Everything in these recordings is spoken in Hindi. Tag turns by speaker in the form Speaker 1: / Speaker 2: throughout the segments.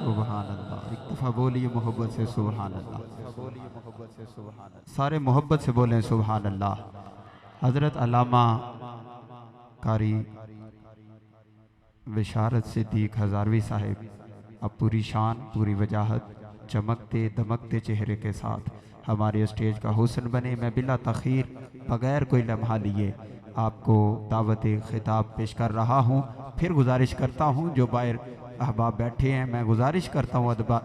Speaker 1: सुभान अल्लाह। एक दफ़ा बोलिए मोहब्बत से सुभान अल्लाह। सारे मोहब्बत से बोलें सुभान अल्लाह। हज़रत अल्लामा कारी बिशारत सिद्दीक हज़ारवी साहिब अब पूरी शान, पूरी वजाहत, चमकते दमकते चेहरे के साथ हमारे स्टेज का हुस्न बने। मैं बिला तख़ीर, बगैर कोई लम्हा लिए आपको दावत खिताब पेश कर रहा हूँ। फिर गुजारिश करता हूँ जो बाहर अहबाब बैठे हैं, मैं गुजारिश करता हूँ अदबा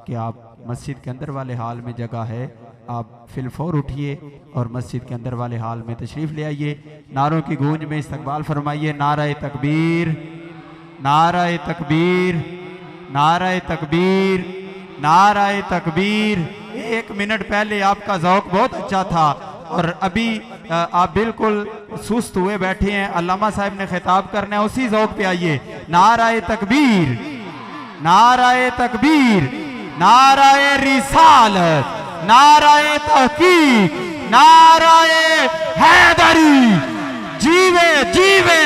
Speaker 1: कि आप मस्जिद के अंदर वाले हाल में जगह है, आप फिलफौर उठिए और मस्जिद के अंदर वाले हाल में तशरीफ़ ले आइए। नारों की गूंज में इस्तकबाल फरमाइए। नारा तकबीर, नारा तकबीर, नारा तकबीर, नारा तकबीर। एक मिनट पहले आपका ज़ौक़ बहुत अच्छा था और अभी आप बिल्कुल सुस्त हुए बैठे हैं। अल्लामा साहब ने खिताब करना है, उसी ज़ौक़ पे आइए। नारा तकबीर, नारा तकबीर, नारा रिसालत, नारा तहकीक, नारा हैदरी। जीवे जीवे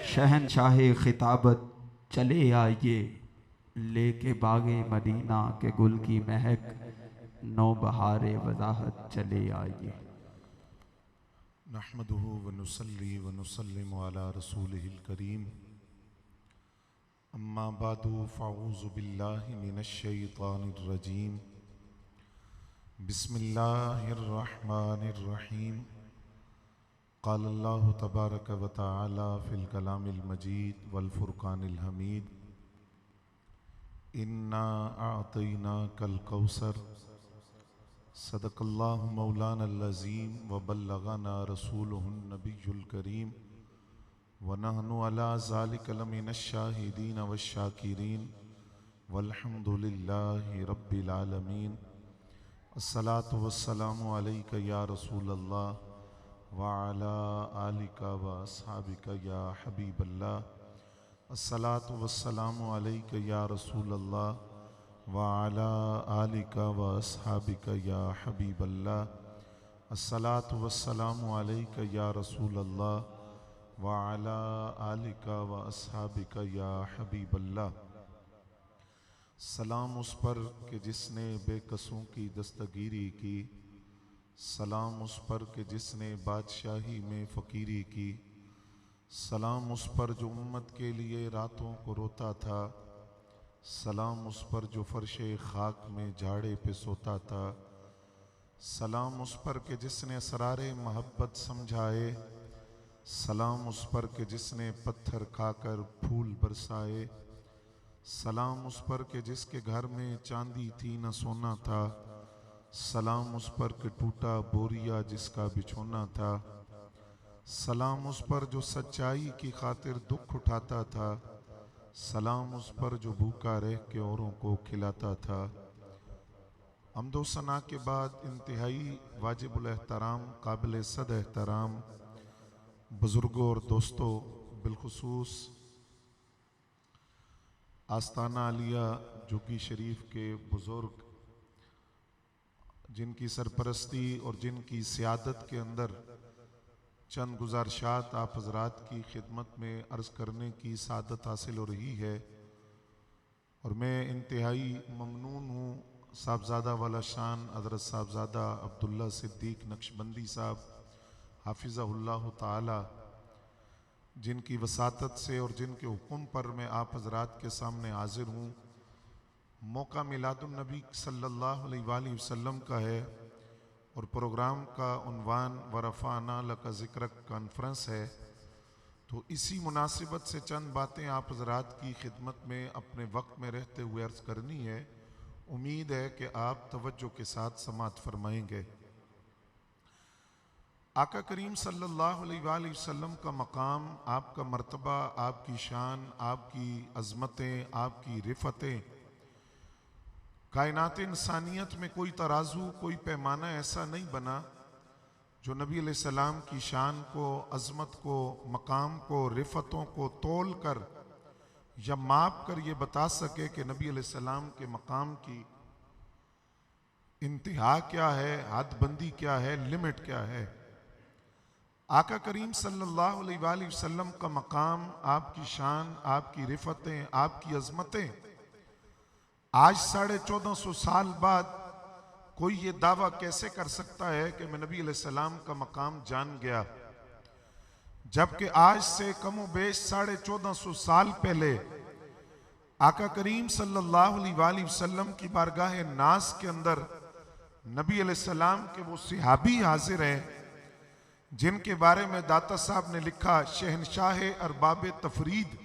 Speaker 1: शहनशाहे खिताबत चले आइए, लेके बागे मदीना के गुल की महक, नौ बहारे वजाहत चले आइए।
Speaker 2: नहमदुहु व नुसल्ली व नुसल्लिमु अला रसूलिहिल करीम। अम्मा बादु फ़अऊज़ु बिल्लाहि मिनश शैतानिर रजीम। बिस्मिल्लाहिर रहमानिर रहीम। क़ाल अल्लाहु तबारक व तआला फ़िल कलामिल मजीद वल फ़ुरक़ानिल हमीद। इन्ना अअतैनाकल कौसर। सदक़ल्लाहु मौलानल अज़ीम व बल्लग़ना रसूलुहुन नबियुल करीम व नहनु अला ज़ालिका लमिनश शाहिदीन वश्शाकिरीन वल्हम्दुलिल्लाहि रब्बिल आलमीन। अस्सलातु वस्सलामु अलैका या रसूलल्लाह व अला आलिका व अस्हाबिका या हबीबल्लाह। अस्सलातु वस्सलामु अलैका या रसूलल्लाह व अला आलिका व अस्हाबिका या हबीबल्लाह। अस्सलातु वस्सलामु अलैका या रसूलल्लाह व अला आलिका व अस्हाबिका या हबीबल्लाह। सलाम उस पर कि जिसने बेकसों की दस्तगीरी की, सलाम उस पर कि जिसने बादशाही में फ़कीरी की, सलाम उस पर जो उम्मत के लिए रातों को रोता था, सलाम उस पर जो फ़र्शे खाक में झाड़े पे सोता था, सलाम उस पर कि जिसने असरारे मोहब्बत समझाए, सलाम उस पर कि जिसने पत्थर खाकर फूल बरसाए, सलाम उस पर कि जिसके घर में चांदी थी न सोना था, सलाम उस पर कि टूटा बोरिया जिसका बिछोना था, सलाम उस पर जो सच्चाई की खातिर दुख उठाता था, सलाम उस पर जो भूखा रह के औरों को खिलाता था। हम्दो सना के बाद इंतहाई वाजिबुल एहतराम, काबिल सद एहतराम बुज़ुर्गों और दोस्तों, बिलखुसूस आस्ताना आलिया झुग्गी शरीफ के बुज़ुर्ग, जिनकी सरपरस्ती और जिनकी सियादत के अंदर चंद गुजारिशात आप हज़रात की खिदमत में अर्ज़ करने की सादत हासिल हो रही है, और मैं इंतहाई ममनून हूँ साहबज़ादा वाला शान हज़रत साहबज़ादा अब्दुल्ला सिद्दीक नक्शबंदी साहब हाफिज़हुल्लाह ताला, जिनकी वसातत से और जिनके हुक्म पर मैं आप हज़रात के सामने हाजिर हूँ। मौका मिलादुन नबी सल्लल्लाहु अलैहि वसल्लम का है और प्रोग्राम का उन्वान वरफ़ाना लका ज़िक्रक कॉन्फ्रेंस है, तो इसी मुनासिबत से चंद बातें आप हज़रात की खिदमत में अपने वक्त में रहते हुए अर्ज़ करनी है। उम्मीद है कि आप तवज्जो के साथ समाअत फरमाएंगे। आका करीम सल्लल्लाहु अलैहि वसल्लम का मकाम, आपका मर्तबा, आपकी शान, आपकी अज़मतें, आपकी रिफ़तें, कायनात इंसानियत में कोई तराजू, कोई पैमाना ऐसा नहीं बना जो नबी अलैहिस्सलाम की शान को, अज़मत को, मकाम को, रिफ़तों को तोल कर या माप कर ये बता सके कि नबी अलैहिस्सलाम के मकाम की इंतहा क्या है, हदबंदी क्या है, लिमिट क्या है। आका करीम सल्लल्लाहु अलैहि वसल्लम का मकाम, आपकी शान, आपकी रिफ़तें, आपकी अज़मतें आज 1450 साल बाद कोई ये दावा कैसे कर सकता है कि मैं नबी अलैहिस्सलाम का मकाम जान गया, जबकि आज से कमो बेश 1450 साल पहले आका करीम सल्लल्लाहु अलैहि वसल्लम की बारगाह नाज के अंदर नबी अलैहिस्सलाम के वो सहाबी हाजिर हैं जिनके बारे में दाता साहब ने लिखा शहनशाह अरबाब तफरीद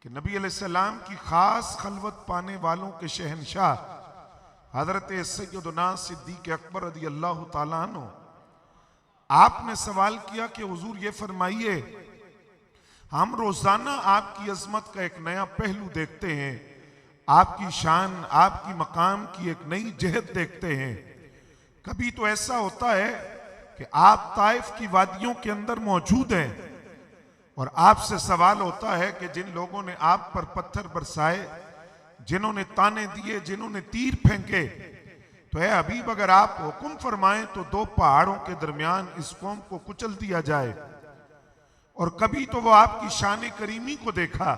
Speaker 2: कि नबी अलैहिस्सलाम की खास खलवत पाने वालों के शहनशाह हजरत सैयदना सिद्दीक अकबर रज़ी अल्लाह ताला अन्हु। आपने सवाल किया कि हुजूर ये फरमाइए, हम रोजाना आपकी अजमत का एक नया पहलू देखते हैं, आपकी शान, आपकी मकाम की एक नई जहत देखते हैं। कभी तो ऐसा होता है कि आप ताइफ की वादियों के अंदर मौजूद हैं और आपसे सवाल होता है कि जिन लोगों ने आप पर पत्थर बरसाए, जिन्होंने ताने दिए, जिन्होंने तीर फेंके, तो है हबीब अगर आप हुक्म फरमाएं तो दो पहाड़ों के दरमियान इस कौम को कुचल दिया जाए। और कभी तो वो आपकी शान करीमी को देखा,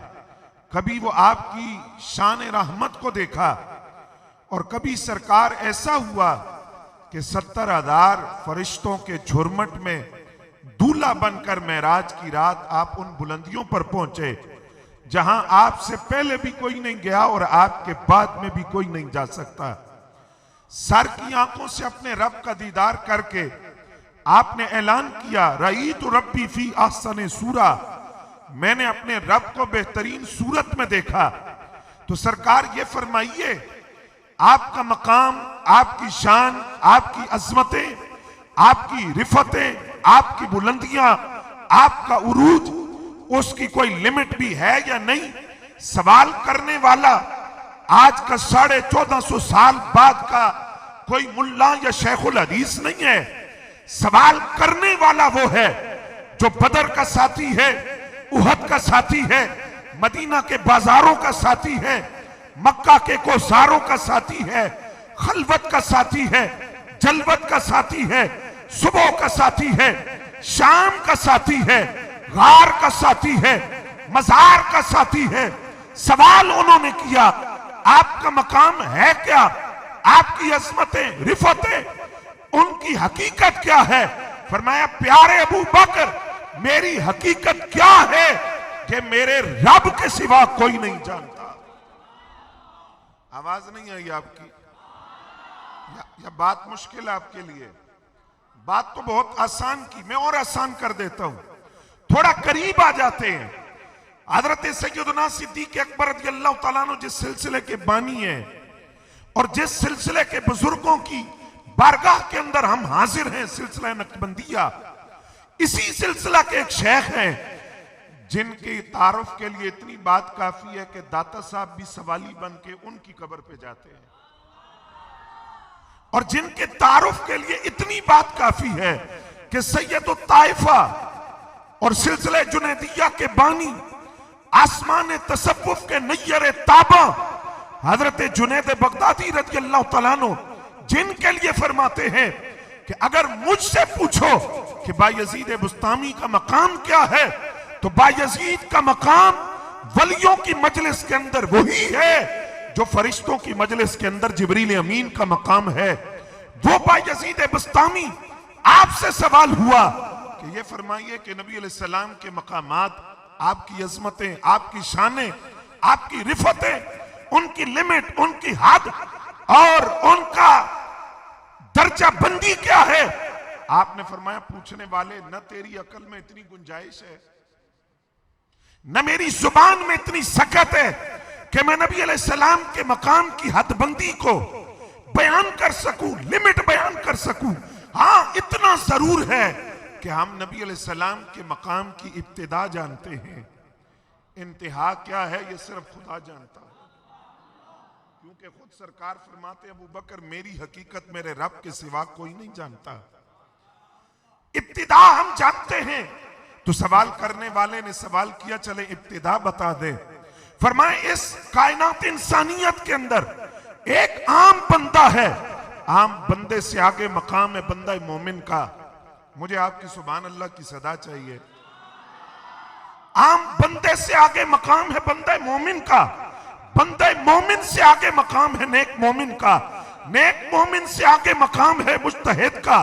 Speaker 2: कभी वो आपकी शान रहमत को देखा, और कभी सरकार ऐसा हुआ कि 70,000 फरिश्तों के झुरमट में दूल्हा बनकर मेराज की रात आप उन बुलंदियों पर पहुंचे जहां आपसे पहले भी कोई नहीं गया और आपके बाद में भी कोई नहीं जा सकता। सर की आंखों से अपने रब का दीदार करके आपने ऐलान किया, रईतु रब्बी फी अहसने सूरा, मैंने अपने रब को बेहतरीन सूरत में देखा। तो सरकार ये फरमाइए, आपका मकाम, आपकी शान, आपकी अजमतें, आपकी रिफतें, आपकी बुलंदियां, आपका उरूज, उसकी कोई लिमिट भी है या नहीं? सवाल करने वाला आज का 1450 साल बाद का कोई मुल्ला या शेखुल हदीस नहीं है। सवाल करने वाला वो है जो बदर का साथी है, उहद का साथी है, मदीना के बाजारों का साथी है, मक्का के कोसारों का साथी है, खलवत का साथी है, जलवत का साथी है, सुबह का साथी है, शाम का साथी है, गार का साथी है, मजार का साथी है। सवाल उन्होंने किया, आपका मकाम है क्या? आपकी अजमतें, रिफतें, उनकी हकीकत क्या है? फरमाया, प्यारे अबू बकर, मेरी हकीकत क्या है कि मेरे रब के सिवा कोई नहीं जानता। आवाज नहीं आई आपकी? या बात मुश्किल है आपके लिए? बात तो बहुत आसान की, मैं और आसान कर देता हूं, थोड़ा करीब आ जाते हैं। हजरत सैयदना सिद्दीक अकबर रज़ी अल्लाह ताला अन्हु जिस सिलसिले के बानी हैं और जिस सिलसिले के बुजुर्गों की बारगाह के अंदर हम हाजिर हैं, सिलसिला नक्शबंदिया, इसी सिलसिला के एक शेख हैं जिनकी तारुफ के लिए इतनी बात काफी है कि दाता साहब भी सवाली बन के उनकी कब्र पे जाते हैं, और जिनके तारुफ के लिए इतनी बात काफी है कि सैयद ताइफा और सिलसिले जुनैदिया के बानी, आसमान तसव्वुफ के नैयर ताबा हजरत जुनैद बगदादी रज़ी अल्लाह तआला अन्हु, जिनके लिए फरमाते हैं कि अगर मुझसे पूछो कि बायजीद बुस्तामी का मकाम क्या है, तो बायजीद का मकाम वलियों की मजलिस के अंदर वही है जो फरिश्तों की मजलिस के अंदर जिब्रील अमीन का मकाम है। वो बायजीद बुस्तामी, आपसे सवाल हुआ कि ये फरमाइए कि नबी अलैहिस्सलाम के मकामात, आपकी अजमतें, आपकी शानें, आपकी रिफतें, उनकी लिमिट, उनकी हद और उनका दर्जा बंदी क्या है? आपने फरमाया, पूछने वाले, न तेरी अकल में इतनी गुंजाइश है, न मेरी जुबान में इतनी सकत है कि मैं नबी अलैहिस्सलाम के मकाम की हदबंदी को बयान कर सकूं, लिमिट बयान कर सकूं। हाँ, इतना जरूर है कि हम नबी अलैहिस्सलाम के मकाम की इब्तिदा जानते हैं, इंतहा क्या है ये सिर्फ खुदा जानता है, क्योंकि खुद सरकार फरमाते हैं, अबू बकर, मेरी हकीकत मेरे रब के सिवा कोई नहीं जानता। इब्तिदा हम जानते हैं। तो सवाल करने वाले ने सवाल किया, चले इब्तिदा बता दे। फरमाए, इस कायनात इंसानियत के अंदर एक आम बंदा है, आम बंदे से आगे मकाम है बंदा मोमिन का। मुझे आपकी सुभान अल्लाह की सदा चाहिए। आम बंदे से आगे मकाम है बंदा मोमिन का। बंदा मोमिन से आगे मकाम है नेक मोमिन का, नेक मोमिन से आगे मकाम है मुज्तहिद का,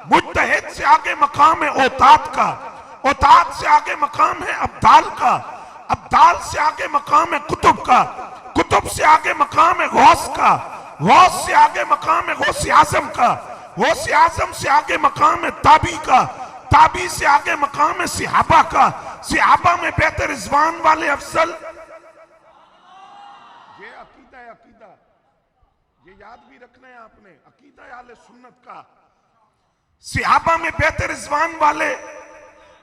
Speaker 2: मुज्तहिद से आगे मकाम है औताद का, औताद से आगे मकाम है अब्दाल का, अब्दाल से आगे मकाम है कुतुब का, कुतुब से आगे मकाम है गौस का, गौस से आगे मकाम है गौस आजम का, गौस आजम से आगे मकाम है ताबी का, ताबी से आगे मकाम है सिहाबा का, सिहाबा में बेहतर रिजवान वाले अफजल। ये अकीदा है, अकीदा ये याद भी रखना है आपने, अकीदा आले सुन्नत का। सिहाबा में बेहतर रिजवान वाले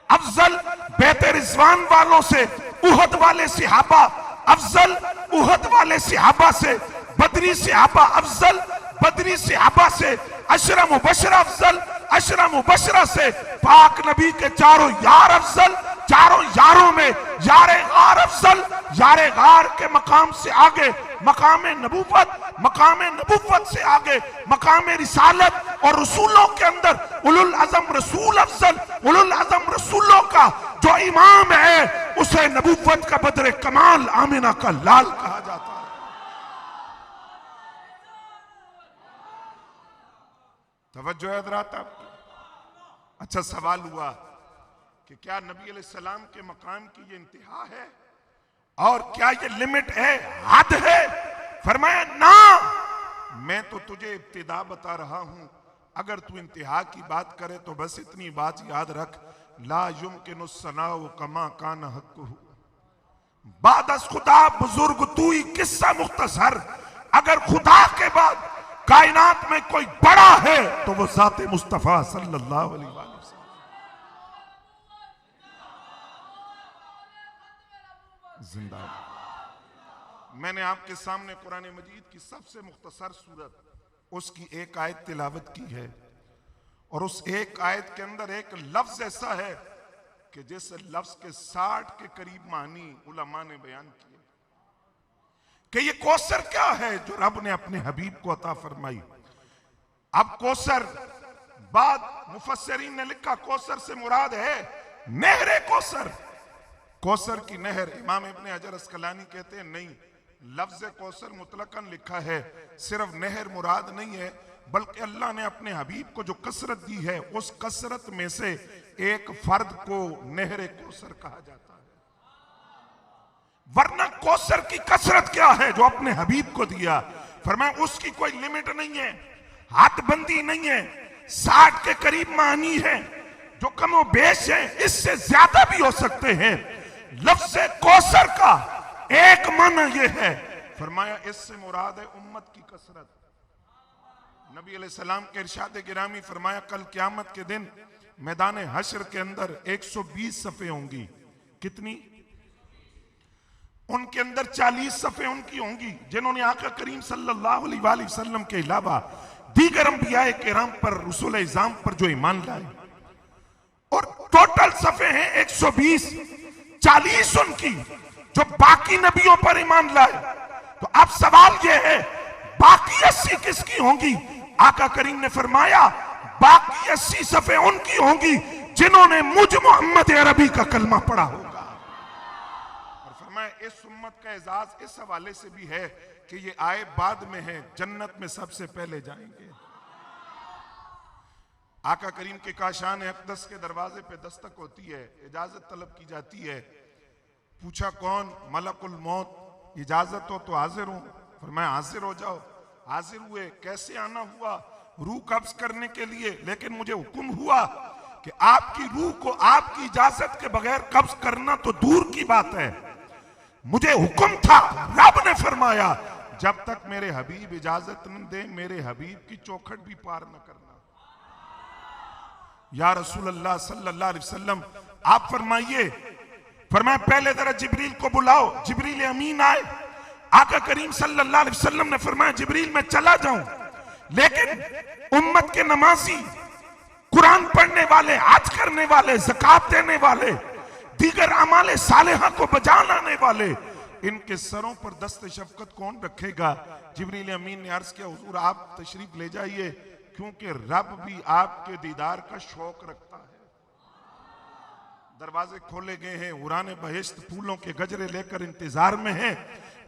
Speaker 2: अफजल, बेहतर रिजवान वालों से उहद वाले सिहाबा अफजल, उहद वाले सिहाबा से बदरी सिहाबा अफजल, बदरी सिहाबा से अशरा मुबशरा अफजल, अशरा मुबशरा से पाक नबी के चारों यार अफजल, चारों यारों में यारे गार अफजल, यारे गार के मकाम से आगे मकाम नबूवत, मकाम नबूवत से आगे मकाम रिसालत, और रसूलों के अंदर उलुल अज़म रसूल अफजल, उलुल अज़म रसूलों का जो इमाम है उसे नबूवत का बदरे कमाल आमिना का लाल कहा जाता है। तवज्जो है हज़रात आपकी। अच्छा, सवाल हुआ कि क्या नबी अलैहिस्सलाम के मकाम की ये इंतहा है और क्या ये लिमिट है, हद है? फरमाया ना, मैं तो तुझे इब्तिदा बता रहा हूं, अगर तू इंतहा की बात करे तो बस इतनी बात याद रख, ला युमकिनु सनाउ कमा कान हक़्क़ुहु, बादस खुदा बुजुर्ग तू ही किस्सा मुख्तसर। अगर खुदा के बाद कायनात में कोई बड़ा है तो वो ज़ाते मुस्तफा सल्लल्लाहु अलैहि वसल्लम। जिंदाबाद। मैंने आपके सामने कुरान मजीद की सबसे मुख्तसर सूरत, उसकी एक आयत तिलावत की है, और उस एक आयत के अंदर एक लफ्ज ऐसा है कि जिस लफ्ज के 60 के करीब मानी उलमा ने बयान किए कि ये कौसर क्या है जो रब ने अपने हबीब को अता फरमाई। अब कौसर, बाद मुफस्सिरीन ने लिखा कौसर से मुराद है नहरे कौसर, कौसर की नहर। इमाम इब्ने हजर अस्कलानी कहते हैं नहीं, लफ्ज कौसर मुतलकन लिखा है, सिर्फ नहर मुराद नहीं है, बल्कि अल्लाह ने अपने हबीब को जो कसरत दी है उस कसरत में से एक फर्द को नहर कौसर कहा जाता है। वरना कौसर की कसरत क्या है जो अपने हबीब को दिया। फरमाया उसकी कोई लिमिट नहीं है, हाथबंदी नहीं है, 60 के करीब मानी है, जो कमो बेश है, इससे ज्यादा भी हो सकते हैं। लफ्ज़ कौसर का एक माना यह है, फरमाया इससे मुराद है उम्मत की कसरत। नबी अलैहिस्सलाम के इरशाद गिरामी फरमाया कल क़यामत के दिन मैदान हश्र के अंदर 120 सफ़े होंगी। कितनी? उनके अंदर 40 सफ़े उनकी होंगी जिन्होंने आका करीम सल्लल्लाहु अलैहि वसल्लम के अलावा दीगर अंबियाए किराम पर, रसूल इज़ाम पर जो ईमान लाए, और टोटल सफ़े हैं 120, 40 उनकी जो बाकी नबियों पर ईमान लाए। तो अब सवाल यह है बाकी 80 किसकी होंगी? आका करीम ने फरमाया बाकी 80 सफ़े उनकी होंगी जिन्होंने मुझ मोहम्मद अरबी का कलमा पढ़ा होगा। और फरमाया इस उम्मत का एजाज इस हवाले से भी है कि ये आए बाद में है, जन्नत में सबसे पहले जाएंगे। आका करीम के काशान अक़दस के दरवाजे पे दस्तक होती है, इजाजत तलब की जाती है। पूछा कौन? मलकुल मौत। इजाजत हो तो हाजिर हूं। फरमाया हाजिर हो जाओ। हाजिर हुए। कैसे आना हुआ? रूह कब्ज करने के लिए, लेकिन मुझे हुक्म हुआ कि आपकी रूह को आपकी इजाजत के बगैर कब्ज करना तो दूर की बात है, मुझे हुक्म था, रब ने फरमाया जब तक मेरे हबीब इजाजत न दे मेरे हबीब की चौखट भी पार न करना। या रसूल अल्लाह सल्लल्लाहु अलैहि वसल्लम आप फरमाइए। फरमाया पहले जरा जिब्रील को बुलाओ। जिब्रील अमीन आए। आका करीम सल्लल्लाहु अलैहि वसल्लम ने फरमाया जिब्रील मैं चला जाऊं, लेकिन उम्मत के नमाजी, कुरान पढ़ने वाले, हज करने वाले, ज़कात देने वाले, दीगर अमाले सालेहा को बजा लाने वाले, इनके सरों पर दस्त शफकत कौन रखेगा? जिब्रील अमीन ने अर्ज किया हुजूर आप तशरीफ ले जाइए, क्योंकि रब भी आपके दीदार का शौक रखता है। दरवाजे खोले गए हैं, उराने बहिश्त फूलों के गजरे लेकर इंतजार में हैं।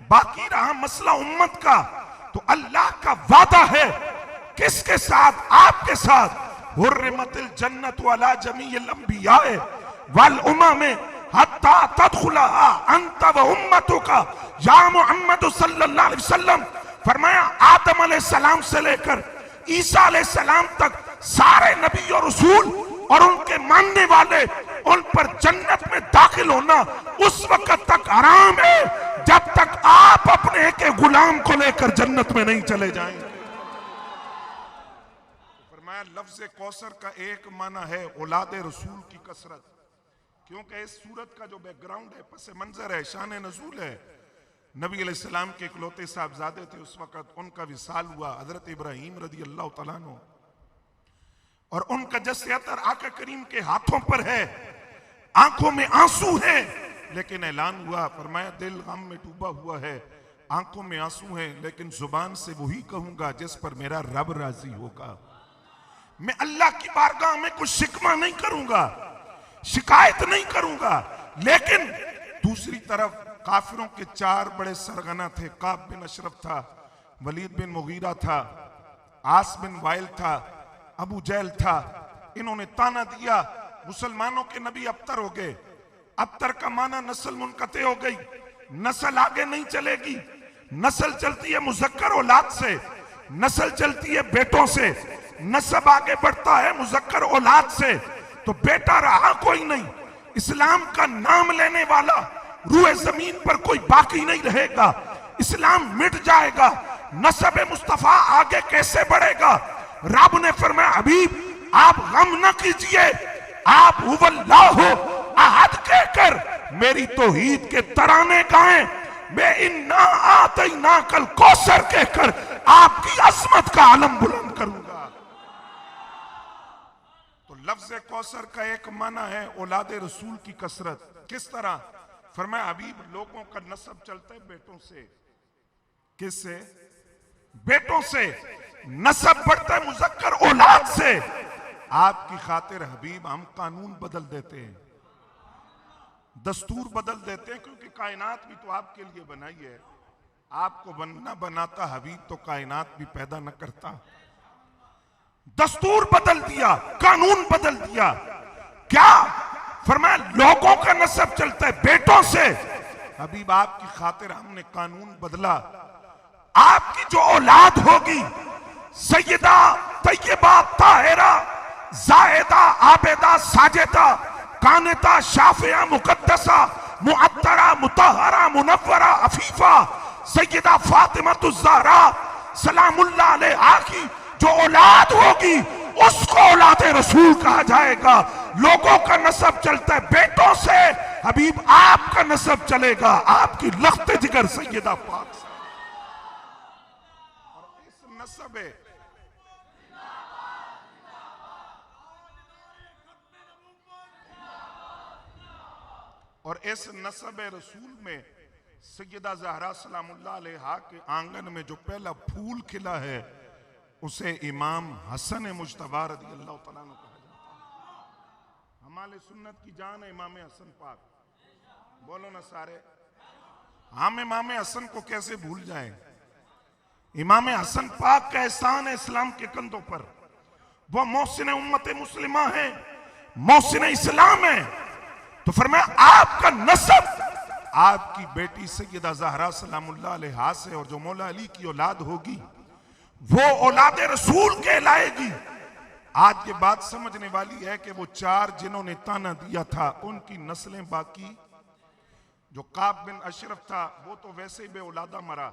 Speaker 2: बाकी रहा मसला उम्मत का, तो अल्लाह का वादा है किसके साथ? आपके साथ। हुर्रिमतिल जन्नतु अला जमीइल अंबिया वल उमम हत्ता तदखुलहा अंत व उम्मतुका या मुहम्मद सल्लल्लाहु अलैहि वसल्लम। फरमाया आदम अलैहिस्सलाम से लेकर ईसा अलैहिस्सलाम तक सारे नबी और रसूल और उनके मानने वाले, उन पर जन्नत में दाखिल होना उस वक्त तक हराम है जब तक आप अपने एक गुलाम को लेकर जन्नत में नहीं चले जाएंगे। फरमाया लफ्ज़ कौसर का एक माना है औलाद रसूल की कसरत, क्योंकि इस सूरत का जो बैकग्राउंड है, पस मंजर है, शान नजूल है। नबी अलैहिस्सलाम के इकलौते साहबजादे थे, उस वक्त उनका विसाल हुआ हजरत इब्राहीम रदी अल्लाह तआला अन्हु, और उनका जस्से-ए-अतर आका करीम के हाथों पर है, आंखों में आंसू है, लेकिन ऐलान हुआ, फरमाया दिल गम में डूबा हुआ है, आंखों में आंसू है, लेकिन जुबान से वही कहूंगा जिस पर मेरा रब राजी होगा। मैं अल्लाह की बारगाह में कुछ शिकवा नहीं करूंगा, शिकायत नहीं करूंगा। लेकिन दूसरी तरफ काफिरों के चार बड़े सरगना थे। काब बिन अशरफ था, वलीद बिन मुगीरा था, आस बिन वाइल था, अबू जहल था। इन्होंने ताना दिया, मुसलमानों के नबी अबतर हो गए। अबतर का माना नस्ल मुनकते हो गई, नस्ल आगे नहीं चलेगी। नस्ल चलती है मुजक्कर औलाद से, नस्ल चलती है बेटों से, नस्ब आगे बढ़ता है मुजक्कर औलाद से। तो बेटा रहा कोई नहीं, इस्लाम का नाम लेने वाला रूए जमीन पर कोई बाकी नहीं रहेगा। इस्लाम मिट जाएगा, नस्ब मुस्तफा आगे कैसे बढ़ेगा? रब ने फरमाया हबीब आप गम न कीजिए, आप हुवल्लाहु अहद कहकर मेरी तौहीद के तराने गाएं। मैं इन्ना आतैना कल कौसर कहकर आपकी अजमत का आलम बुलंद करूंगा। तो लफ्ज कौसर का एक माना है औलाद रसूल की कसरत। किस तरह? फरमाया हबीब लोगों का नस्ब चलता है बेटों से। किससे? बेटों से। नस्ब बढ़ता है मुजक्कर औलाद से। आपकी खातिर हबीब हम कानून बदल देते हैं, दस्तूर बदल देते हैं, क्योंकि कायनात भी तो आपके लिए बनाई है। आपको बनना बनाता हबीब तो कायनात भी पैदा न करता। दस्तूर बदल दिया, कानून बदल दिया। क्या? फरमाया लोगों का नस्ब चलता है बेटों से। हबीब आपकी खातिर हमने कानून बदला। आपकी जो औलाद होगी सैयदा तैयबा ताहिरा जाहिदा आबिदा साजिदा कानिता शाफिया मुकद्दसा मुअत्तरा मुतहरा मुनव्वरा अफीफा सैयदा फातिमा ज़हरा सलामुल्लाह अलैहा की जो औलाद होगी उसको औलाद रसूल कहा जाएगा। लोगों का नस्ब चलता है बेटों से, हबीब आपका नस्ब चलेगा आपकी लख्त जिगर सैयदा पाक से। और इस नस्ब और इस नस्ब रसूल में सैयदा ज़हरा सलामुल्लाह अलैहा के आंगन में जो पहला फूल खिला है उसे इमाम हसन मुज्तबा रज़ी अल्लाह तआला अन्हु कहा जाता है। हमारे सुन्नत की जान है इमाम हसन पाक। बोलो ना सारे, हम इमाम हसन को कैसे भूल जाएं? इमाम हसन पाक का एहसान है इस्लाम के कंधों पर। वो मोहसिन उम्मत मुस्लिमा है, मोहसिन इस्लाम है। तो फरमाया आपका नस्ब आपकी बेटी सैयदा ज़हरा सलामुल्लाह अलैहा से, और जो मौला अली की औलाद होगी वो औलाद रसूल कहलाएगी। आज ये बात समझने वाली है कि वो चार जिन्होंने ताना दिया था उनकी नस्लें बाकी। जो काब बिन अशरफ था वो तो वैसे ही बेऔलादा मरा,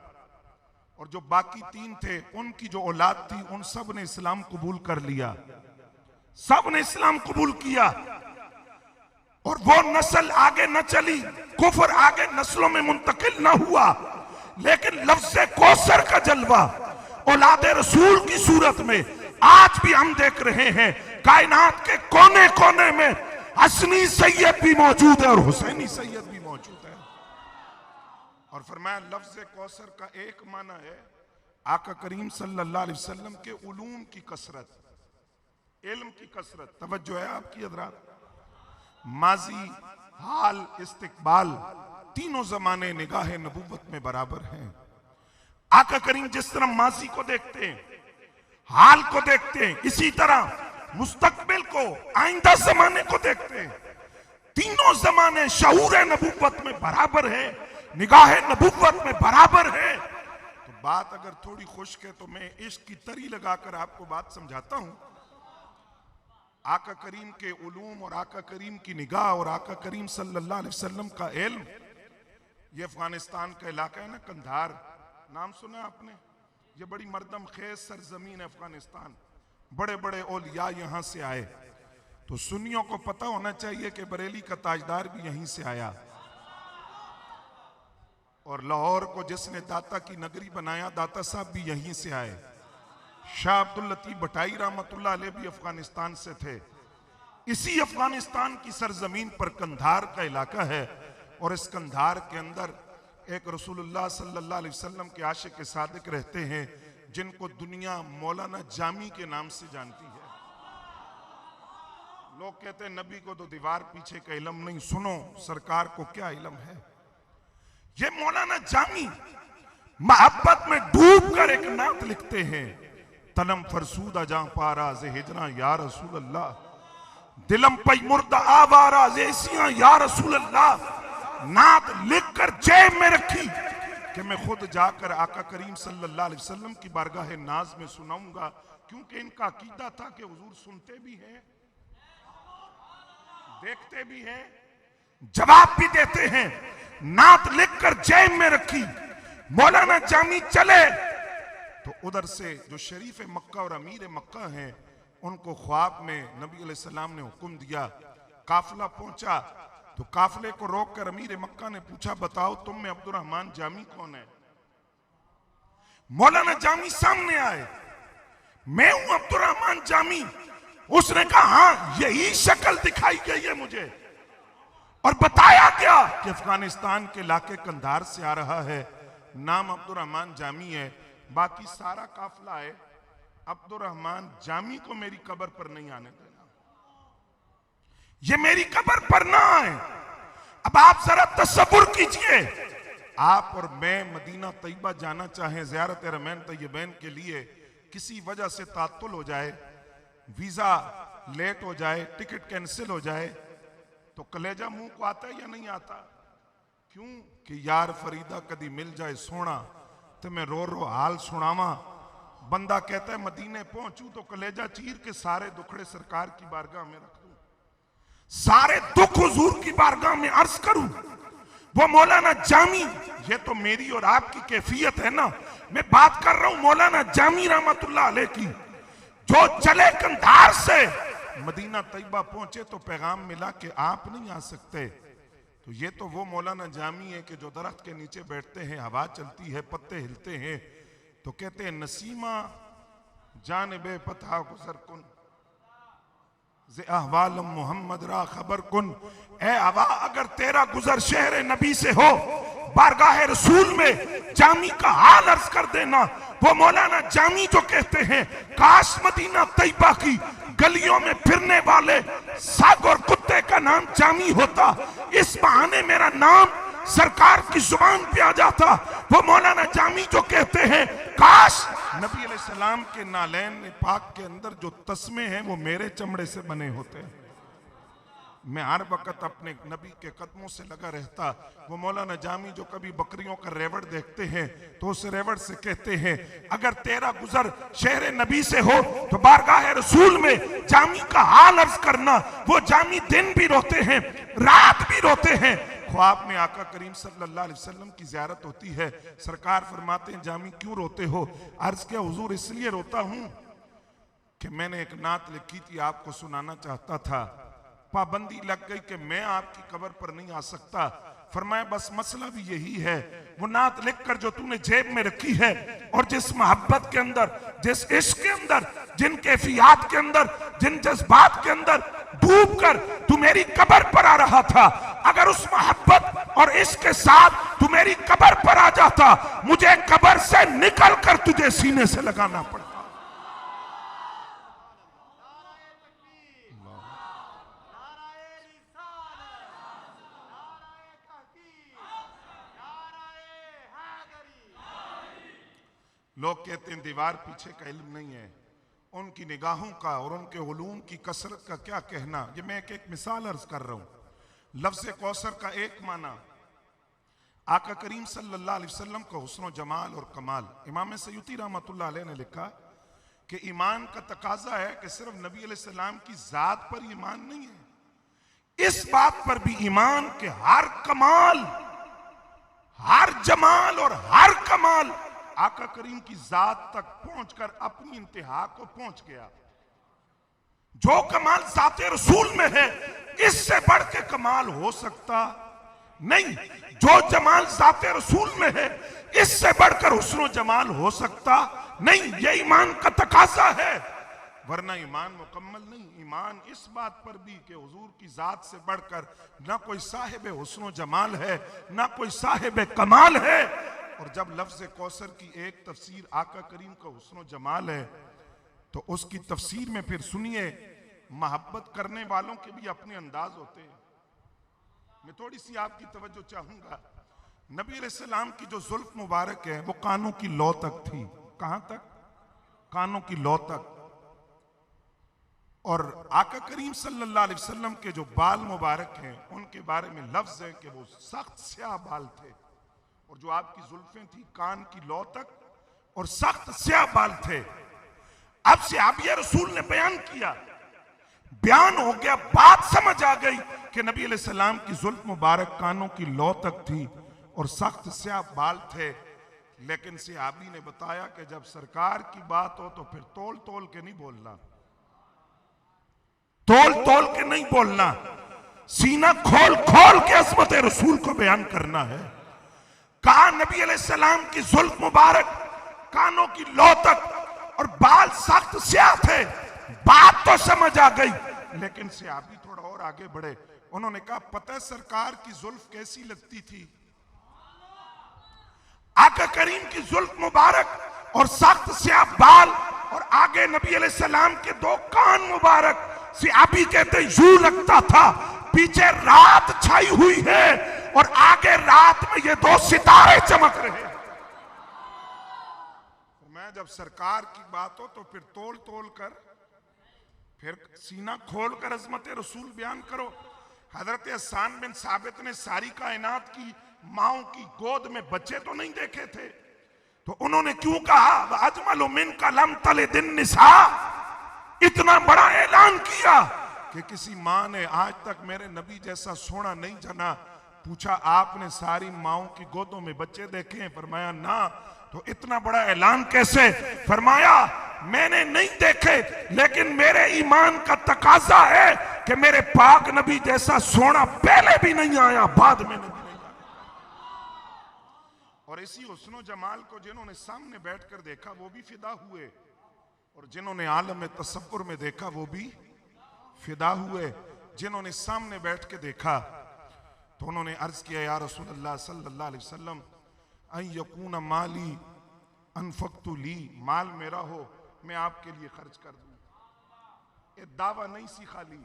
Speaker 2: और जो बाकी तीन थे उनकी जो औलाद थी उन सब ने इस्लाम कबूल कर लिया, सब ने इस्लाम कबूल किया। और वो नस्ल आगे न चली, कुफर आगे नस्लों में मुंतकिल न हुआ। लेकिन लफ्ज़ कौसर का जलवा औलाद रसूल की सूरत में आज भी हम देख रहे हैं। कायनात के कोने कोने में हसनी सैयद भी मौजूद है और हुसैनी सैयद भी मौजूद है। और फरमाया लफ्ज़ कौसर का एक माना है आका करीम सल्लल्लाहु अलैहि वसल्लम के उलूम की कसरत, इल्म की कसरत। तवज्जो है आपकी हज़रात? माजी, हाल, इस्तिकबाल, तीनों जमाने निगाह नबूवत में बराबर हैं। आका करीम जिस तरह माजी को देखते हैं, हाल को देखते हैं, इसी तरह मुस्तकबिल को, आइंदा जमाने को देखते हैं। तीनों जमाने शऊर नबूवत में बराबर है, निगाह नबूवत में बराबर है। तो बात अगर थोड़ी खुश्क है तो मैं इश्क की तरी लगाकर आपको बात समझाता हूं। आका करीम के उलूम और आका करीम की निगाह और आका करीम सल्लल्लाहु अलैहि वसल्लम का इल्म, ये अफगानिस्तान का इलाका है ना, कंधार, नाम सुना आपने? ये बड़ी मर्दम खेज सरजमीन है अफगानिस्तान। बड़े बड़े औलिया यहां से आए। तो सुन्नियों को पता होना चाहिए कि बरेली का ताजदार भी यहीं से आया, और लाहौर को जिसने दाता की नगरी बनाया, दाता साहब भी यहीं से आए। शाह अब्दुल लतीफ भटाई रहमतुल्लाह अलैह भी अफगानिस्तान से थे। इसी अफगानिस्तान की सरजमीन पर कंधार का इलाका है, और इस कंधार के अंदर एक रसूलुल्लाह सल्लल्लाहु अलैहि वसल्लम के आशिक सादिक रहते हैं, जिनको दुनिया मौलाना जामी के नाम से जानती है। लोग कहते हैं नबी को तो दीवार पीछे का इल्म नहीं, सुनो सरकार को क्या इल्म है। ये मौलाना जामी मोहब्बत में डूब कर एक नात लिखते हैं, तलम फरसूदा जहां पारा जे हिजरा या रसूल अल्लाह, दिलम पई मुर्दा आवारा जैसियां या रसूल अल्लाह। नात लिखकर जेब में रखी कि मैं खुद जाकर आका करीम सल्लल्लाहु अलैहि वसल्लम की बारगाह नाज में सुनाऊंगा, क्योंकि इनका अकीदा था कि हुजूर सुनते भी हैं, देखते भी हैं, जवाब भी देते हैं। नात लिखकर जेब में रखी। मौलाना जामी चले तो उधर से जो शरीफ मक्का और अमीर मक्का हैं, उनको ख्वाब में नबी अलैहि सलाम ने हुक्म दिया। काफिला पहुंचा तो काफिले को रोककर अमीर मक्का ने पूछा, बताओ तुम में अब्दुर्रहमान जामी कौन है? मौलाना जामी सामने आए, मैं हूं अब्दुर्रहमान जामी। उसने कहा हाँ, यही शक्ल दिखाई गई है मुझे। और बताया क्या कि अफगानिस्तान के इलाके कंधार से आ रहा है, नाम अब्दुर्रहमान जामी है, बाकी सारा काफिला है। अब्दुर्रहमान जामी को मेरी कब्र पर नहीं आने देना, ये मेरी कब्र पर ना आए। अब आप जरा तसव्वुर कीजिए, आप और मैं मदीना तैयबा जाना चाहें ज़ियारत रमैन तैयबैन के लिए, किसी वजह से तात्तुल हो जाए, वीजा लेट हो जाए, टिकट कैंसिल हो जाए, तो कलेजा मुंह को आता है या नहीं आता? क्यों कि यार फरीदा कदी मिल जाए सोना तो मैं रो रो हाल सुनावा। बंदा कहता है मदीने पहुंचू तो कलेजा चीर के सारे दुखड़े सरकार की बारगाह में रख दूं, सारे दुख हुजूर की बारगाह में अर्ज करूं। वो मौलाना जामी, ये तो मेरी और आपकी कैफियत है ना। मैं बात कर रहा हूं मौलाना जामी रहमतुल्लाह अलैह की, जो चले कंधार से मदीना तैयबा पहुंचे तो पैगाम मिला कि आप नहीं आ सकते। तो ये तो वो मौलाना जामी है कि जो दरख्त के नीचे बैठते हैं, हवा चलती है, पत्ते हिलते हैं, तो कहते हैं नसीमा जानबे पथा गुजर कुन जे अहवालम मोहम्मद रा खबर कुन। ए हवा अगर तेरा गुजर शहर नबी से हो, बारगाह रसूल में जामी का हाल अर्ज कर देना। वो मौलाना जामी जो कहते हैं काश मदीना तैयबा की गलियों में फिरने वाले साग और कुत्ते का नाम जामी होता, इस बहाने मेरा नाम सरकार की जुबान पे आ जाता। वो मौलाना जामी जो कहते हैं काश नबी अलैहिस्सलाम के नालैन पाक के अंदर जो तस्मे हैं वो मेरे चमड़े से बने होते। मैं हर वक्त अपने नबी के कदमों से लगा रहता। वो मौलाना जामी जो कभी बकरियों का रेवड़ देखते हैं तो उस रेवड़ से कहते हैं अगर तेरा गुजर शहर नबी से हो तो बारगाह रसूल में जामी का हाल अर्ज करना। वो जामी दिन भी रोते हैं, रात भी रोते हैं। ख्वाब में आका करीम सल्लल्लाहु अलैहि वसल्लम की ज़ियारत होती है। सरकार फरमाते हैं जामी क्यों रोते हो? अर्ज किया हुजूर इसलिए रोता हूं कि मैंने एक नात लिखी थी, आपको सुनाना चाहता था, पाबंदी लग गई कि मैं आपकी कब्र पर नहीं आ सकता। फरमाया बस मसला भी यही है, वो नात लिखकर जो तूने जेब में रखी है और जिस मोहब्बत के अंदर, जिस इश्क के अंदर, जिन कैफियत के अंदर, जिन जज्बात के अंदर डूब कर तू मेरी कब्र पर आ रहा था, अगर उस मोहब्बत और इश्क के साथ तू मेरी कब्र पर आ जाता, मुझे कब्र से निकल कर तुझे सीने से लगाना पड़ता। लोग कहते हैं दीवार पीछे का इल्म नहीं है, उनकी निगाहों का और उनके उलूम की कसरत का क्या कहना। ये मैं एक मिसाल अर्ज कर रहा हूं। लफ्ज़ कौसर का एक माना आका करीम सल्लल्लाहु अलैहि वसल्लम का हुस्न जमाल और कमाल। इमाम सयूती रहमतुल्लाह अलैह ने लिखा कि ईमान का तकाजा है कि सिर्फ नबी अलैहिस्सलाम की जात पर ईमान नहीं है, इस बात पर भी ईमान के हर कमाल, हर जमाल और हर कमाल आका करीम की जात तक पहुंचकर अपनी इंतहा को पहुंच गया। जो कमाल जाते रसूल में है, इससे बढ़ के कमाल हो सकता नहीं। जो जमाल जाते रसूल में है, इससे बढ़कर हुस्न जमाल हो सकता नहीं। ये ईमान का तकाजा है, वरना ईमान मुकम्मल नहीं। ईमान इस बात पर भी कि हुजूर की जात से बढ़कर ना कोई साहिब हुस्न जमाल है, ना कोई साहिब कमाल है। और जब लफ्ज़ कौसर की एक तफसीर आका करीम का हुस्न जमाल है, तो उसकी तफसीर में फिर सुनिए, मोहब्बत करने वालों के भी अपने अंदाज होते हैं। मैं थोड़ी सी आपकी तवज्जो चाहूंगा। नबी अलैहिस्सलाम की जो जुल्फ मुबारक है वो कानों की लौ तक थी। कहां तक? कानों की लौ तक। और आका करीम सल्लल्लाहु अलैहि वसल्लम के जो बाल मुबारक हैं, उनके बारे में लफ्ज है कि वो सख्त स्याह बाल थे। और जो आपकी जुल्फें थी कान की लौ तक और सख्त स्याह बाल थे। अब सहाबिया रसूल ने बयान किया, बयान हो गया, बात समझ आ गई कि नबी अलैहिस्सलाम की जुल्फ मुबारक कानों की लौ तक थी और सख्त स्याह बाल थे। लेकिन सहाबी ने बताया कि जब सरकार की बात हो तो फिर तोल तोल के नहीं बोलना, तोल तोल के नहीं बोलना, सीना खोल खोल के अज़मत रसूल को बयान करना है। कहा नबी अलैहिस्सलाम की जुल्फ मुबारक कानों की लौ तक और बाल सख्त स्याह थे। बात तो समझ आ गई, लेकिन सहाबी थोड़ा और आगे बढ़े। उन्होंने कहा, पता है सरकार की जुल्फ कैसी लगती थी? आका करीम की जुल्फ मुबारक और सख्त स्याह बाल और आगे नबी अलैहिस्सलाम के दो कान मुबारक। सहाबी कहते यूं लगता था पीछे रात छाई हुई है और आगे रात में ये दो सितारे चमक रहे हैं। मैं जब सरकार की बात हो तो फिर तोल तोल कर, फिर सीना खोल कर अज़मत रसूल बयान करो। हजरत हसन बिन साबित ने सारी कायनात की माओं की गोद में बच्चे तो नहीं देखे थे, तो उन्होंने क्यों कहा अजमल मिन का लम तले दिन निसा? इतना बड़ा ऐलान किया कि किसी माँ ने आज तक मेरे नबी जैसा सोना नहीं जना। पूछा, आपने सारी माओं की गोदों में बच्चे देखे हैं? फरमाया ना। तो इतना बड़ा ऐलान कैसे? फरमाया मैंने नहीं देखे, लेकिन मेरे ईमान का तकाजा है कि मेरे पाक नबी जैसा सोना पहले भी नहीं आया, बाद में नहीं आया। और इसी हुस्न जमाल को जिन्होंने सामने बैठकर देखा वो भी फिदा हुए, और जिन्होंने आलम तसव्वुर में देखा वो भी फिदा हुए। जिन्होंने सामने बैठ के देखा तो उन्होंने अर्ज किया, या रसूलल्लाह सल्लल्लाहु अलैहि वसल्लम, अन यकून माली अनफक्तु ली, माल मेरा हो मैं आपके लिए खर्च कर दूं। ये दावा नहीं सी खाली।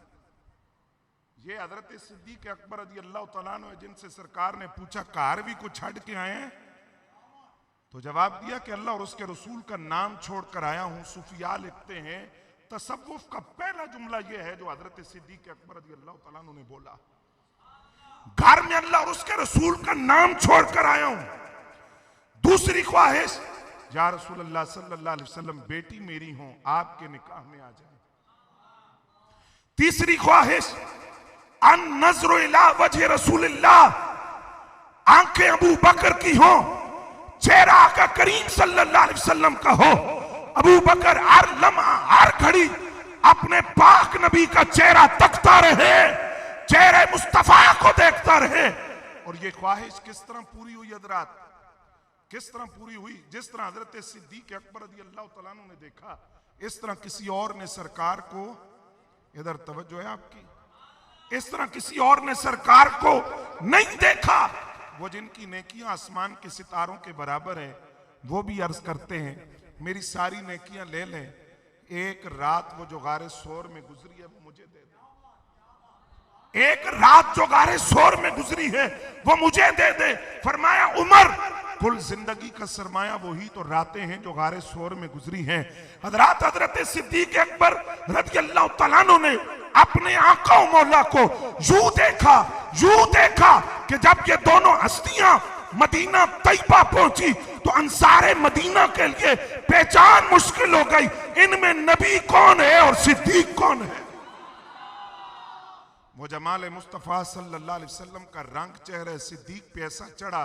Speaker 2: ये हजरत सिद्दीक अकबर रज़ी अल्लाह तआला अन्हु है, जिनसे सरकार ने पूछा कार भी कुछ छड़ के आए हैं? तो जवाब दिया कि अल्लाह और उसके रसूल का नाम छोड़कर आया हूं। सूफिया लिखते हैं तसव्वुफ का पहला जुमला यह है जो हजरत सिद्दीक अकबर रज़ी अल्लाह तआला अन्हु ने बोला, घर में अल्लाह और उसके रसूल का नाम छोड़कर आया हूं। दूसरी ख्वाहिश, या रसूलल्लाह सल्लल्लाहु अलैहि वसल्लम, बेटी मेरी हो आपके निकाह में आ जाए। तीसरी ख्वाहिश, अन नज़्रु इला वजह रसूलिल्लाह, आंखें अबू बकर की हो, चेहरा आका करीम सल्लल्लाहु अलैहि वसल्लम का हो। अबू बकर हर लम्हा हर घड़ी अपने पाक नबी का चेहरा तकता रहे, चेहरे मुस्तफा को देखता रहे। और ये ख्वाहिश किस तरह पूरी हुई हजरात? किस तरह पूरी हुई? जिस तरह हजरत सिद्दीक अकबर रज़ी अल्लाह तआला अन्हु ने देखा, इस तरह किसी और ने सरकार को, इधर तवज्जो है आपकी, इस तरह किसी और ने सरकार को नहीं देखा। वो जिनकी नेकियां आसमान के सितारों के बराबर है, वो भी अर्ज करते हैं मेरी सारी नेकियां ले लें, एक रात वो जो गारे सोर में गुजरी है वो मुझे दे दे। एक रात जो गारे सोर में गुजरी है वो मुझे दे दे। फरमाया उमर कुल जिंदगी का सरमाया वही तो रातें हैं जो गारे सोर में गुजरी हैं। हजरत सिद्दीक अकबर रज़ियल्लाहु तआला अन्हु ने अपने आका मौला को यूं देखा कि जब ये दोनों हस्तियां मदीना तैयबा पहुंची तो अंसारे मदीना के लिए पहचान मुश्किल हो गई, इनमें नबी कौन है और सिद्दीक कौन है। वो जमाल मुस्तफ़ा सल्लल्लाहु अलैहि वसल्लम का रंग चेहरे सिद्दीक पे ऐसा चढ़ा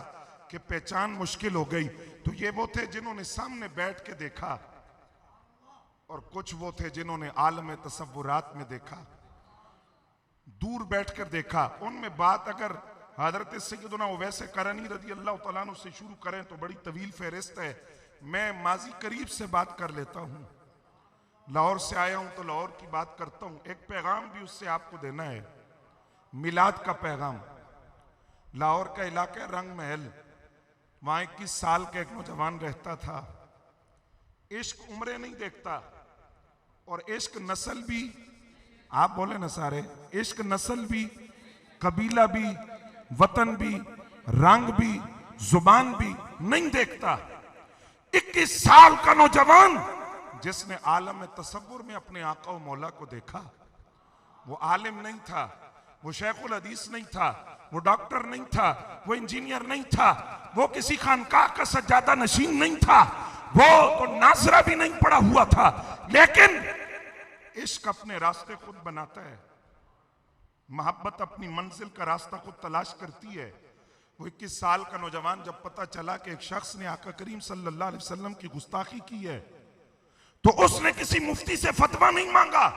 Speaker 2: कि पहचान मुश्किल हो गई। तो ये वो थे जिन्होंने सामने बैठ के देखा और कुछ वो थे जिन्होंने आलम तसव्वुरात में देखा, दूर बैठकर देखा। उनमें बात अगर हजरत सैयदना उवैस करनी रज़ियल्लाहु तआला अन्हु से शुरू करें तो बड़ी तवील फहरिस्त है। मैं माजी करीब से बात कर लेता हूँ, लाहौर से आया हूँ तो लाहौर की बात करता हूँ। एक पैगाम भी उससे आपको देना है, मिलाद का पैगाम। लाहौर का इलाका रंग महल, वहां 21 साल का एक नौजवान रहता था। इश्क उम्रें नहीं देखता और इश्क नस्ल भी, आप बोले ना सारे, इश्क नस्ल भी, कबीला भी, वतन भी, रंग भी, जुबान भी नहीं देखता। 21 साल का नौजवान जिसने आलम तसव्वुर में अपने आका और मौला को देखा। वो आलिम नहीं था, वो शेखुल हदीस नहीं था, वो डॉक्टर नहीं था, वो इंजीनियर नहीं था, वो किसी खानकाह का सज्जादा नशीन नहीं था, वो तो नाजरा भी नहीं पड़ा हुआ था। लेकिन इश्क अपने रास्ते खुद बनाता है, मोहब्बत अपनी मंजिल का रास्ता खुद तलाश करती है। वो 21 साल का नौजवान जब पता चला कि एक शख्स ने आका करीम सल्लल्लाहु अलैहि वसल्लम की गुस्ताखी की है तो उसने किसी मुफ्ती से फतवा नहीं मांगा।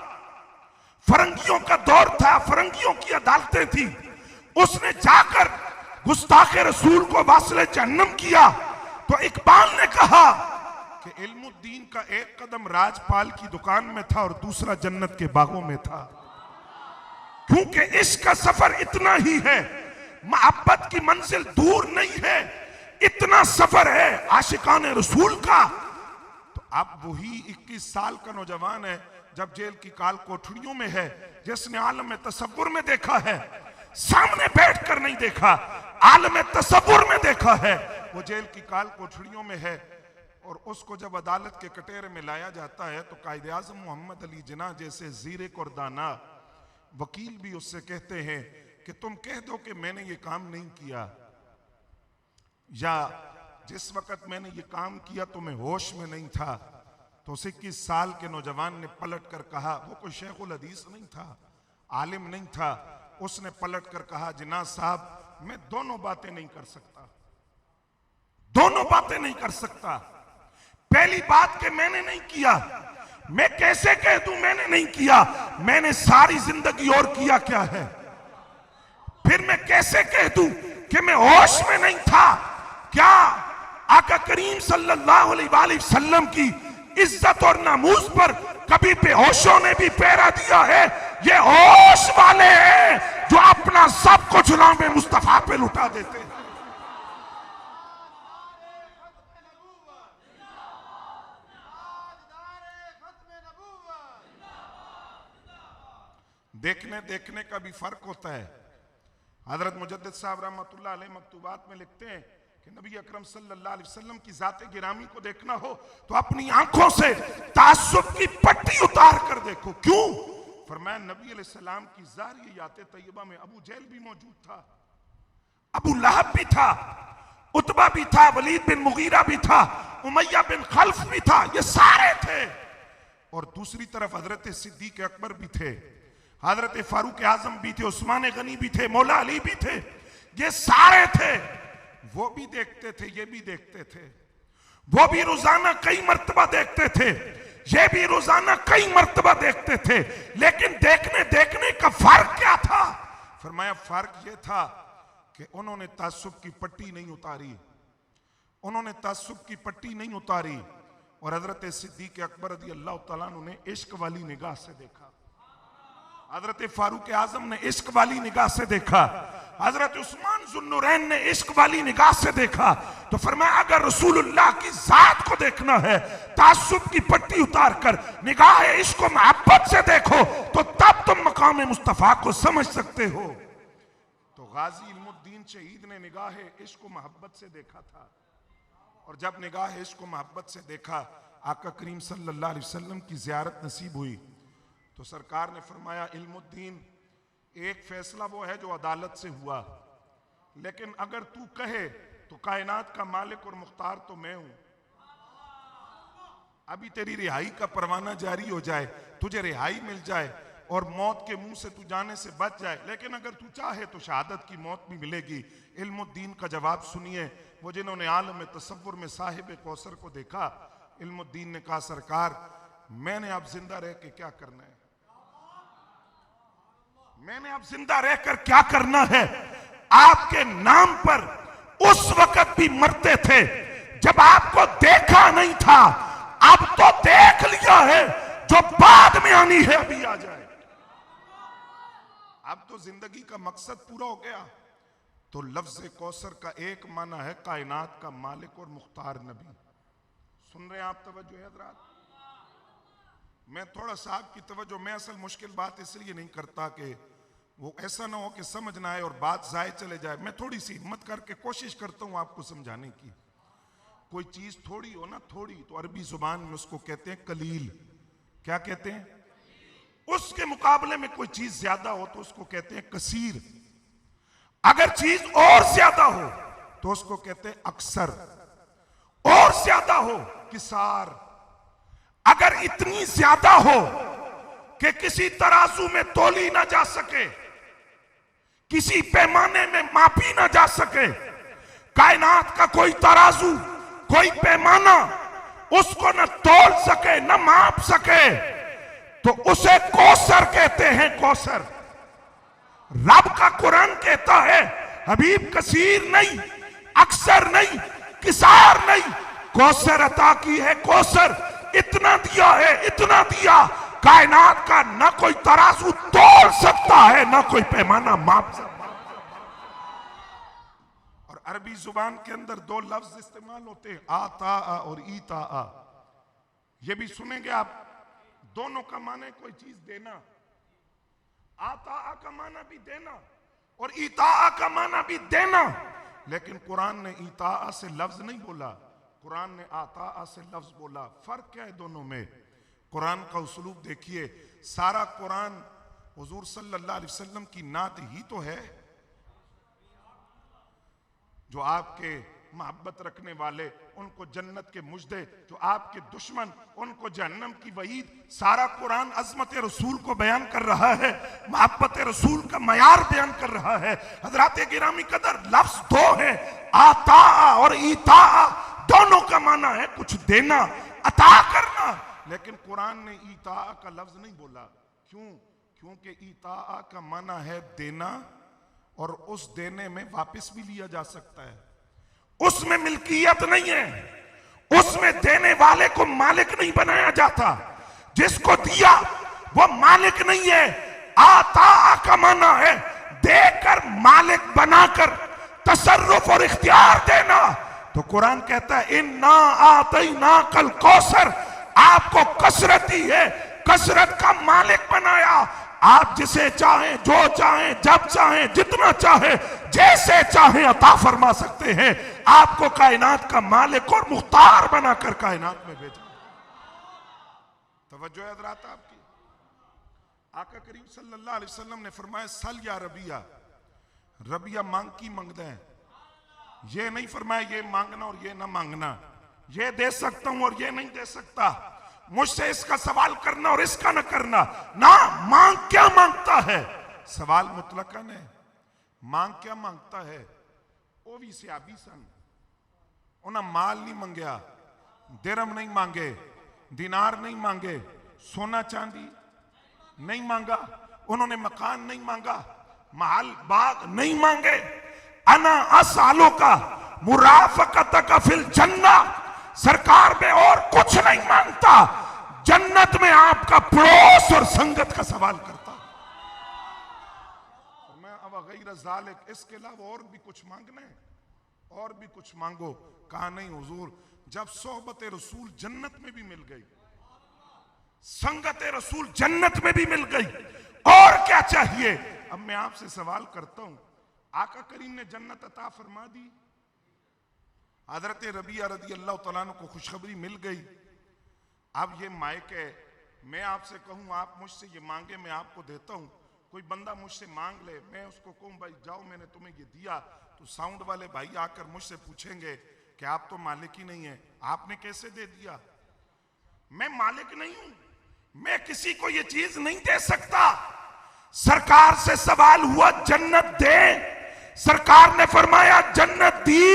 Speaker 2: फरंगियों का दौर था, फरंगियों की अदालतें थी। उसने जाकर गुस्ताखे रसूल को वासिले जहन्नम किया। तो इकबाल ने कहा कि इल्मुद्दीन का एक कदम राजपाल की दुकान में था और दूसरा जन्नत के बागों में था। क्योंकि इसका सफर इतना ही है, मोहब्बत की मंजिल दूर नहीं है, इतना सफर है आशिकाने रसूल का। तो अब वही 21 साल का नौजवान है जब जेल की काल कोठरियों में है, जिसने आलम तसव्वुर में देखा है, सामने बैठकर नहीं देखा, आलम तसव्वुर में देखा है। वो जेल की काल कोठरियों में है और उसको जब अदालत के कटोरे में लाया जाता है तो कायदे आज़म मोहम्मद अली जिन्ना जैसे ज़ीरक और दाना वकील भी उससे कहते हैं कि तुम कह दो कि मैंने ये काम नहीं किया, या जिस वक्त मैंने ये काम किया तो मैं होश में नहीं था। तो उस 21 साल के नौजवान ने पलट कर कहा, वो कोई शेखुल हदीस नहीं था, आलिम नहीं था, उसने पलट कर कहा, जिन्ना साहब मैं दोनों बातें नहीं कर सकता, दोनों बातें नहीं कर सकता। पहली बात कि मैंने नहीं किया, मैं कैसे कह दूं मैंने नहीं किया, मैंने सारी जिंदगी और किया क्या है। फिर मैं कैसे कह दूं कि मैं होश में नहीं था। क्या आका करीम सल्लल्लाहु अलैहि वसल्लम की इज्जत और नामूस पर कभी बेहोशों ने भी पहरा दिया है? ये होश वाले हैं जो अपना सब कुछ नाम मुस्तफा पे लुटा देते हैं। देखने देखने का भी फर्क होता है। हजरत मुजद्दिद साहब रहमतुल्लाह अलैह मकतूबात में लिखते हैं कि नबी अकरम सल्लल्लाहु अलैहि वसल्लम की जाते गिरामी को देखना हो तो अपनी आंखों से तासुब की पट्टी उतार कर देखो। क्यों? फरमाया नबी अलैहिस्सलाम की ज़ारियात तैयबा में अबू जहल भी मौजूद था, अबू लहब भी था, उतबा भी था, वलीद बिन मुगीरा भी था, उमैया बिन खल्फ भी था, ये सारे थे। और दूसरी तरफ हजरत सिद्दीक अकबर भी थे, हजरत फारूक आजम भी थे, उस्मान गनी भी थे, मौला अली भी थे, ये सारे थे। वो भी देखते थे, ये भी देखते थे, वो भी रोजाना कई मर्तबा देखते थे, ये भी रोजाना कई मर्तबा देखते थे। लेकिन देखने देखने का फर्क क्या था? फरमाया फर्क ये था कि उन्होंने तासुब की पट्टी नहीं उतारी, उन्होंने तासुब की पट्टी नहीं उतारी। और हजरत सिद्दीक अकबर रज़ी अल्लाह तआला अन्हु ने इश्क वाली निगाह से देखा, हजरत फारूक आजम ने इश्क वाली निगाह से देखा, हजरत उस्मान जुन्नुरैन ने इश्क वाली निगाह से देखा। तो फरमाया अगर रसूलुल्लाह की जात को देखना है तासुब की पट्टी उतार कर निगाह इश्क को मोहब्बत से देखो तो तब तुम मकाम मुस्तफा को समझ सकते हो। तो गाजी इल्मुद्दीन शहीद ने निगाह इश्क को मोहब्बत से देखा था। और जब निगाह इश्क व मोहब्बत से देखा, आका करीम सल्लल्लाहु अलैहि वसल्लम की ज़ियारत नसीब हुई, तो सरकार ने फरमाया इल्मुद्दीन, एक फैसला वो है जो अदालत से हुआ, लेकिन अगर तू कहे तो कायनात का मालिक और मुख्तार तो मैं हूं। अभी तेरी रिहाई का परवाना जारी हो जाए, तुझे रिहाई मिल जाए और मौत के मुंह से तू जाने से बच जाए, लेकिन अगर तू चाहे तो शहादत की मौत भी मिलेगी। इल्मुद्दीन का जवाब सुनिए, वो जिन्होंने आलम तसव्वुर में साहिब कौसर को देखा। इल्मुद्दीन ने कहा, सरकार मैंने अब जिंदा रह के क्या करना है, मैंने अब जिंदा रहकर क्या करना है। आपके नाम पर उस वक्त भी मरते थे जब आपको देखा नहीं था, अब तो देख लिया है, जो बाद में आनी है अभी आ जाए। अब तो जिंदगी का मकसद पूरा हो गया। तो लफ्ज कौसर का एक माना है कायनात का मालिक और मुख्तार नबी। सुन रहे हैं आप? तवज्जो है हज़रात? मैं थोड़ा सा आपकी तवज्जो, मैं असल मुश्किल बात इसलिए नहीं करता कि वो ऐसा ना हो कि समझ ना आए और बात जाए चले जाए। मैं थोड़ी सी हिम्मत करके कोशिश करता हूं आपको समझाने की। कोई चीज थोड़ी हो ना, थोड़ी, तो अरबी जुबान में उसको कहते हैं कलील। क्या कहते हैं? उसके मुकाबले में कोई चीज ज्यादा हो तो उसको कहते हैं कसीर। अगर चीज और ज्यादा हो तो उसको कहते हैं अक्सर, और ज्यादा हो किसार। अगर इतनी ज्यादा हो कि किसी तराजू में तोली ना जा सके, किसी पैमाने में मापी ना जा सके, कायनात का कोई तराजू, कोई पैमाना उसको न तोल सके न माप सके, तो उसे कौसर कहते हैं। कौसर रब का कुरान कहता है, हबीब कसीर नहीं, अक्सर नहीं, किसार नहीं, कौसर अता की है। कौसर इतना दिया है, इतना दिया, कायनात का ना कोई तराजू तोल सकता है, ना कोई पैमाना माप सकता है। और अरबी जुबान के अंदर दो लफ्ज इस्तेमाल होते हैं, आता और ईता। ये भी सुनेंगे आप, दोनों का माने कोई चीज देना। आता का माना भी देना और ईता का माना भी देना, लेकिन कुरान ने ईता से लफ्ज नहीं बोला, कुरान ने आता से लफ्ज बोला। फर्क क्या है दोनों में? कुरान का उसलूब देखिए, सारा कुरान हुजूर सल्लल्लाहु अलैहि वसल्लम की नात ही तो है। जो आपके मोहब्बत रखने वाले उनको जन्नत के मुजदे, जो आपके दुश्मन उनको जहन्नम की वईद। सारा कुरान अजमत रसूल को बयान कर रहा है, मोहब्बत रसूल का मयार बयान कर रहा है। हजरात गिरामी कदर, लफ्ज दो है, आता और ईता। दोनों का माना है कुछ देना, अता करना, लेकिन कुरान ने ईता का लफ्ज नहीं बोला। क्यों? क्योंकि ईता का माना है देना, और उस देने में वापस भी लिया जा सकता है। उसमें मिल्कियत नहीं है, उसमें देने वाले को मालिक नहीं बनाया जाता। जिसको दिया वो मालिक नहीं है। आता का माना है देकर मालिक बनाकर तसर्रुफ और इख्तियार देना। तो कुरान कहता है इन्ना आतैना कल कौसर, आपको कसरत दी है, कसरत का मालिक बनाया। आप जिसे चाहें, जो चाहें, जब चाहें, जितना चाहे, जैसे चाहें अता फरमा सकते हैं। आपको कायनात का मालिक और मुख्तार बनाकर कायनात में भेजा। तवज्जो है हज़रात आपकी? आका करीम सल्लल्लाहु अलैहि वसल्लम ने फरमाया, सल या रबिया, रबिया मांग की मंगते हैं। ये नहीं फरमाया ये मांगना और ये ना मांगना, ये दे सकता हूं और ये नहीं दे सकता, मुझसे इसका सवाल करना और इसका न करना। ना, मांग क्या मांगता है? सवाल मुतलकन है। मांग क्या मांगता है? ओ भी सियाबी सन, उन्हें माल नहीं मांगया, दिरहम नहीं मांगे, दिनार नहीं मांगे, सोना चांदी नहीं मांगा, उन्होंने मकान नहीं मांगा, महल बाग नहीं मांगे। अना असालों का मुराफकत का फिल जन्ना, सरकार में और कुछ नहीं मांगता, जन्नत में आपका पड़ोस और संगत का सवाल करता। मैं अब गैर ज़ालिक, इसके अलावा और भी कुछ मांगना है, और भी कुछ मांगो। कहा नहीं हुजूर, जब सोहबत रसूल जन्नत में भी मिल गई, संगत रसूल जन्नत में भी मिल गई, और क्या चाहिए? अब मैं आपसे सवाल करता हूं, आका करीम ने जन्नत अता फरमा दी, हजरत रबिया रदी अल्लाह तआला अन्हु को खुशखबरी मिल गई। अब ये माइक है, मैं आपसे कहूँ आप मुझसे ये मांगे, मैं आपको देता हूँ। कोई बंदा मुझसे मांग ले, मैं उसको कहूँ भाई जाओ मैंने तुम्हें ये दिया, तो साउंड वाले भाई आकर मुझसे पूछेंगे कि आप तो मालिक ही नहीं है, आपने कैसे दे दिया? मैं मालिक नहीं हूं, मैं किसी को ये चीज नहीं दे सकता। सरकार से सवाल हुआ जन्नत दे, सरकार ने फरमाया जन्नत दी।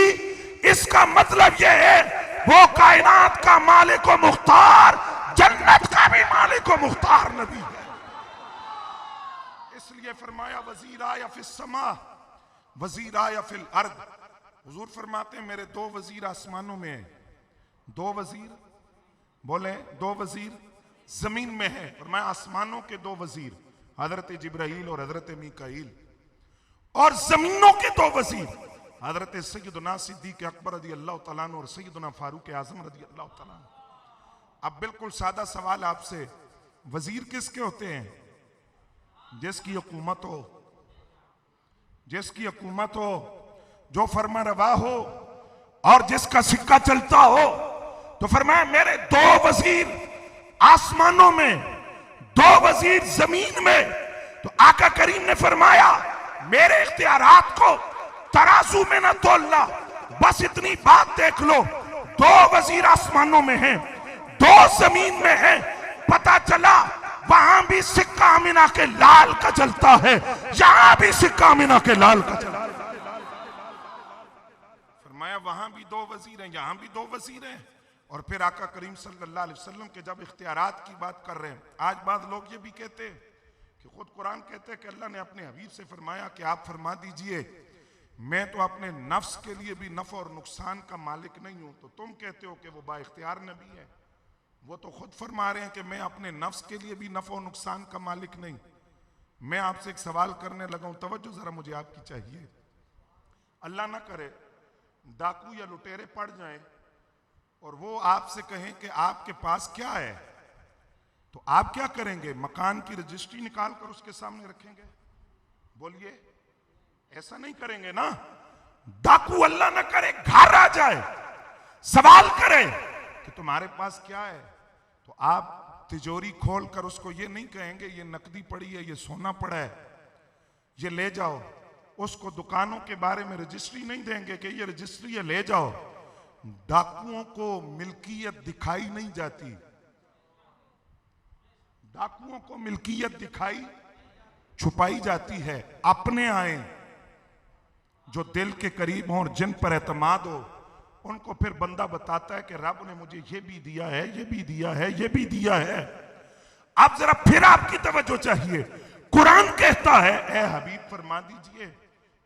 Speaker 2: इसका मतलब यह है वो कायनात का मालिक व मुख्तार, जन्नत का भी मालिक व मुख्तार नबी है। इसलिए फरमाया वजीर आया फिल समा वजीर आया फिल अर्द। हुजूर फरमाते हैं मेरे दो वजीर आसमानों में है, दो वजीर बोले, दो वजीर जमीन में है। फरमाया आसमानों के दो वजीर हजरत जिब्राइल और हजरत मीकाईल, और जमीनों के दो वजीर हजरत सैयदना सिद्दीक अकबर रज़ी अल्लाह तआला अन्हु और सैयदना फारूक आजम रज़ी अल्लाह तआला अन्हु। अब बिल्कुल सादा सवाल आपसे, वजीर किसके होते हैं? जिसकी हुकूमत हो, जिसकी हुकूमत हो, जो फरमा रवा हो और जिसका सिक्का चलता हो। तो फरमाया मेरे दो वजीर आसमानों में, दो वजीर जमीन में। तो आका करीम ने फरमाया मेरे इख्तियारात को तराजू में न तोलना, बस इतनी बात देख लो, दो वजीर आसमानों में हैं, दो जमीन में हैं। पता चला वहां भी सिक्का अमीना के लाल का चलता है, यहां भी सिक्का अमीना के लाल का चलता है। फरमाया वहां भी दो वजीर हैं, यहां भी दो वजीर हैं। और फिर आका करीम सल्लल्लाहु अलैहि वसल्लम के जब इख्तियारात की बात कर रहे हैं, आज बाद लोग ये भी कहते हैं कि खुद कुरान कहते हैं कि अल्लाह ने अपने हबीब से फरमाया कि आप फरमा दीजिए मैं तो अपने नफ्स के लिए भी नफ़ और नुकसान का मालिक नहीं हूं। तो तुम कहते हो कि वो बाइख्तियार नबी है, वो तो खुद फरमा रहे हैं कि मैं अपने नफ्स के लिए भी नफ़ और नुकसान का मालिक नहीं। मैं आपसे एक सवाल करने लगा हूं, तवज्जो जरा मुझे आपकी चाहिए। अल्लाह ना करे डाकू या लुटेरे पड़ जाएं और वो आपसे कहें कि आपके पास क्या है, तो आप क्या करेंगे? मकान की रजिस्ट्री निकाल कर उसके सामने रखेंगे? बोलिए, ऐसा नहीं करेंगे ना। डाकू अल्लाह ना करे घर आ जाए, सवाल करे कि तुम्हारे पास क्या है, तो आप तिजोरी खोल कर उसको ये नहीं कहेंगे ये नकदी पड़ी है, ये सोना पड़ा है, ये ले जाओ। उसको दुकानों के बारे में रजिस्ट्री नहीं देंगे कि ये रजिस्ट्री है ले जाओ। डाकुओं को मिल्कियत दिखाई नहीं जाती, डाकुओं को मिल्कियत दिखाई छुपाई जाती है। अपने आए जो दिल के करीब हों और जिन पर एतमाद हो, उनको फिर बंदा बताता है कि रब ने मुझे ये भी दिया है, ये भी दिया है, ये भी दिया है। अब जरा फिर आपकी तवज्जो चाहिए। कुरान कहता है ए हबीब फरमा दीजिए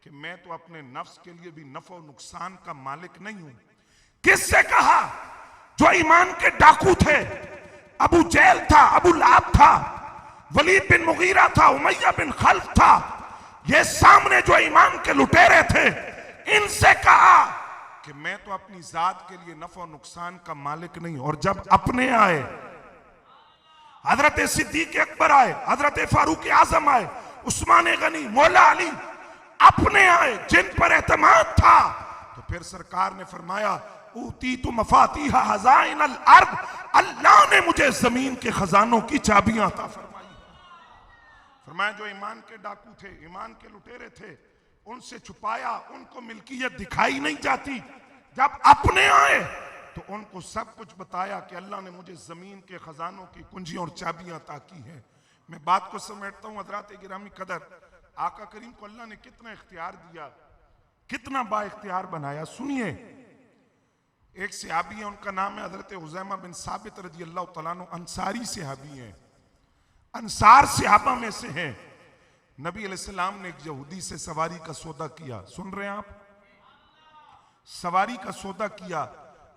Speaker 2: कि मैं तो अपने नफ्स के लिए भी नफा और नुकसान का मालिक नहीं हूं। किससे कहा? जो ईमान के डाकू थे, अबू जहल था, अबू लाब था, वलीद बिन मुगीरा था, उमैया बिन खल्फ था, ये सामने जो ईमान के लुटेरे थे, इनसे कहा कि मैं तो अपनी जात के लिए नफा और नुकसान का मालिक नहीं। और जब अपने आए, हजरत सिद्दीक अकबर आए, हजरत फारूक आजम आए, उस्मान गनी, मौला अली अपने आए जिन पर एतमाद था, तो फिर सरकार ने फरमाया ऊती तो मफातीहा हज़ाइन अल अर्द, अल्लाह ने मुझे जमीन के खजानों की चाबियां अता फरमाई। फरमाया जो ईमान के डाकू थे, ईमान के लुटेरे थे, उनसे छुपाया, उनको मिल्कियत दिखाई नहीं जाती। जब अपने आए तो उनको सब कुछ बताया कि अल्लाह ने मुझे जमीन के खजानों की कुंजियां और चाबियां अता की हैं। मैं बात को समेटता हूं हजरात गिरामी कदर, आका करीम को अल्लाह ने कितना इख्तियार दिया, कितना बा इख्तियार बनाया। सुनिए, एक सहाबी है, उनका नाम है हजरत उज़ैमा बिन साबित रज़ी अल्लाह तआला अन्हु, अंसारी सहाबी हैं, अंसार सहाबा में से हैं। नबी अलैहिस्सलाम ने एक यहूदी से सवारी का सौदा किया। सुन रहे हैं आप? सवारी का सौदा किया।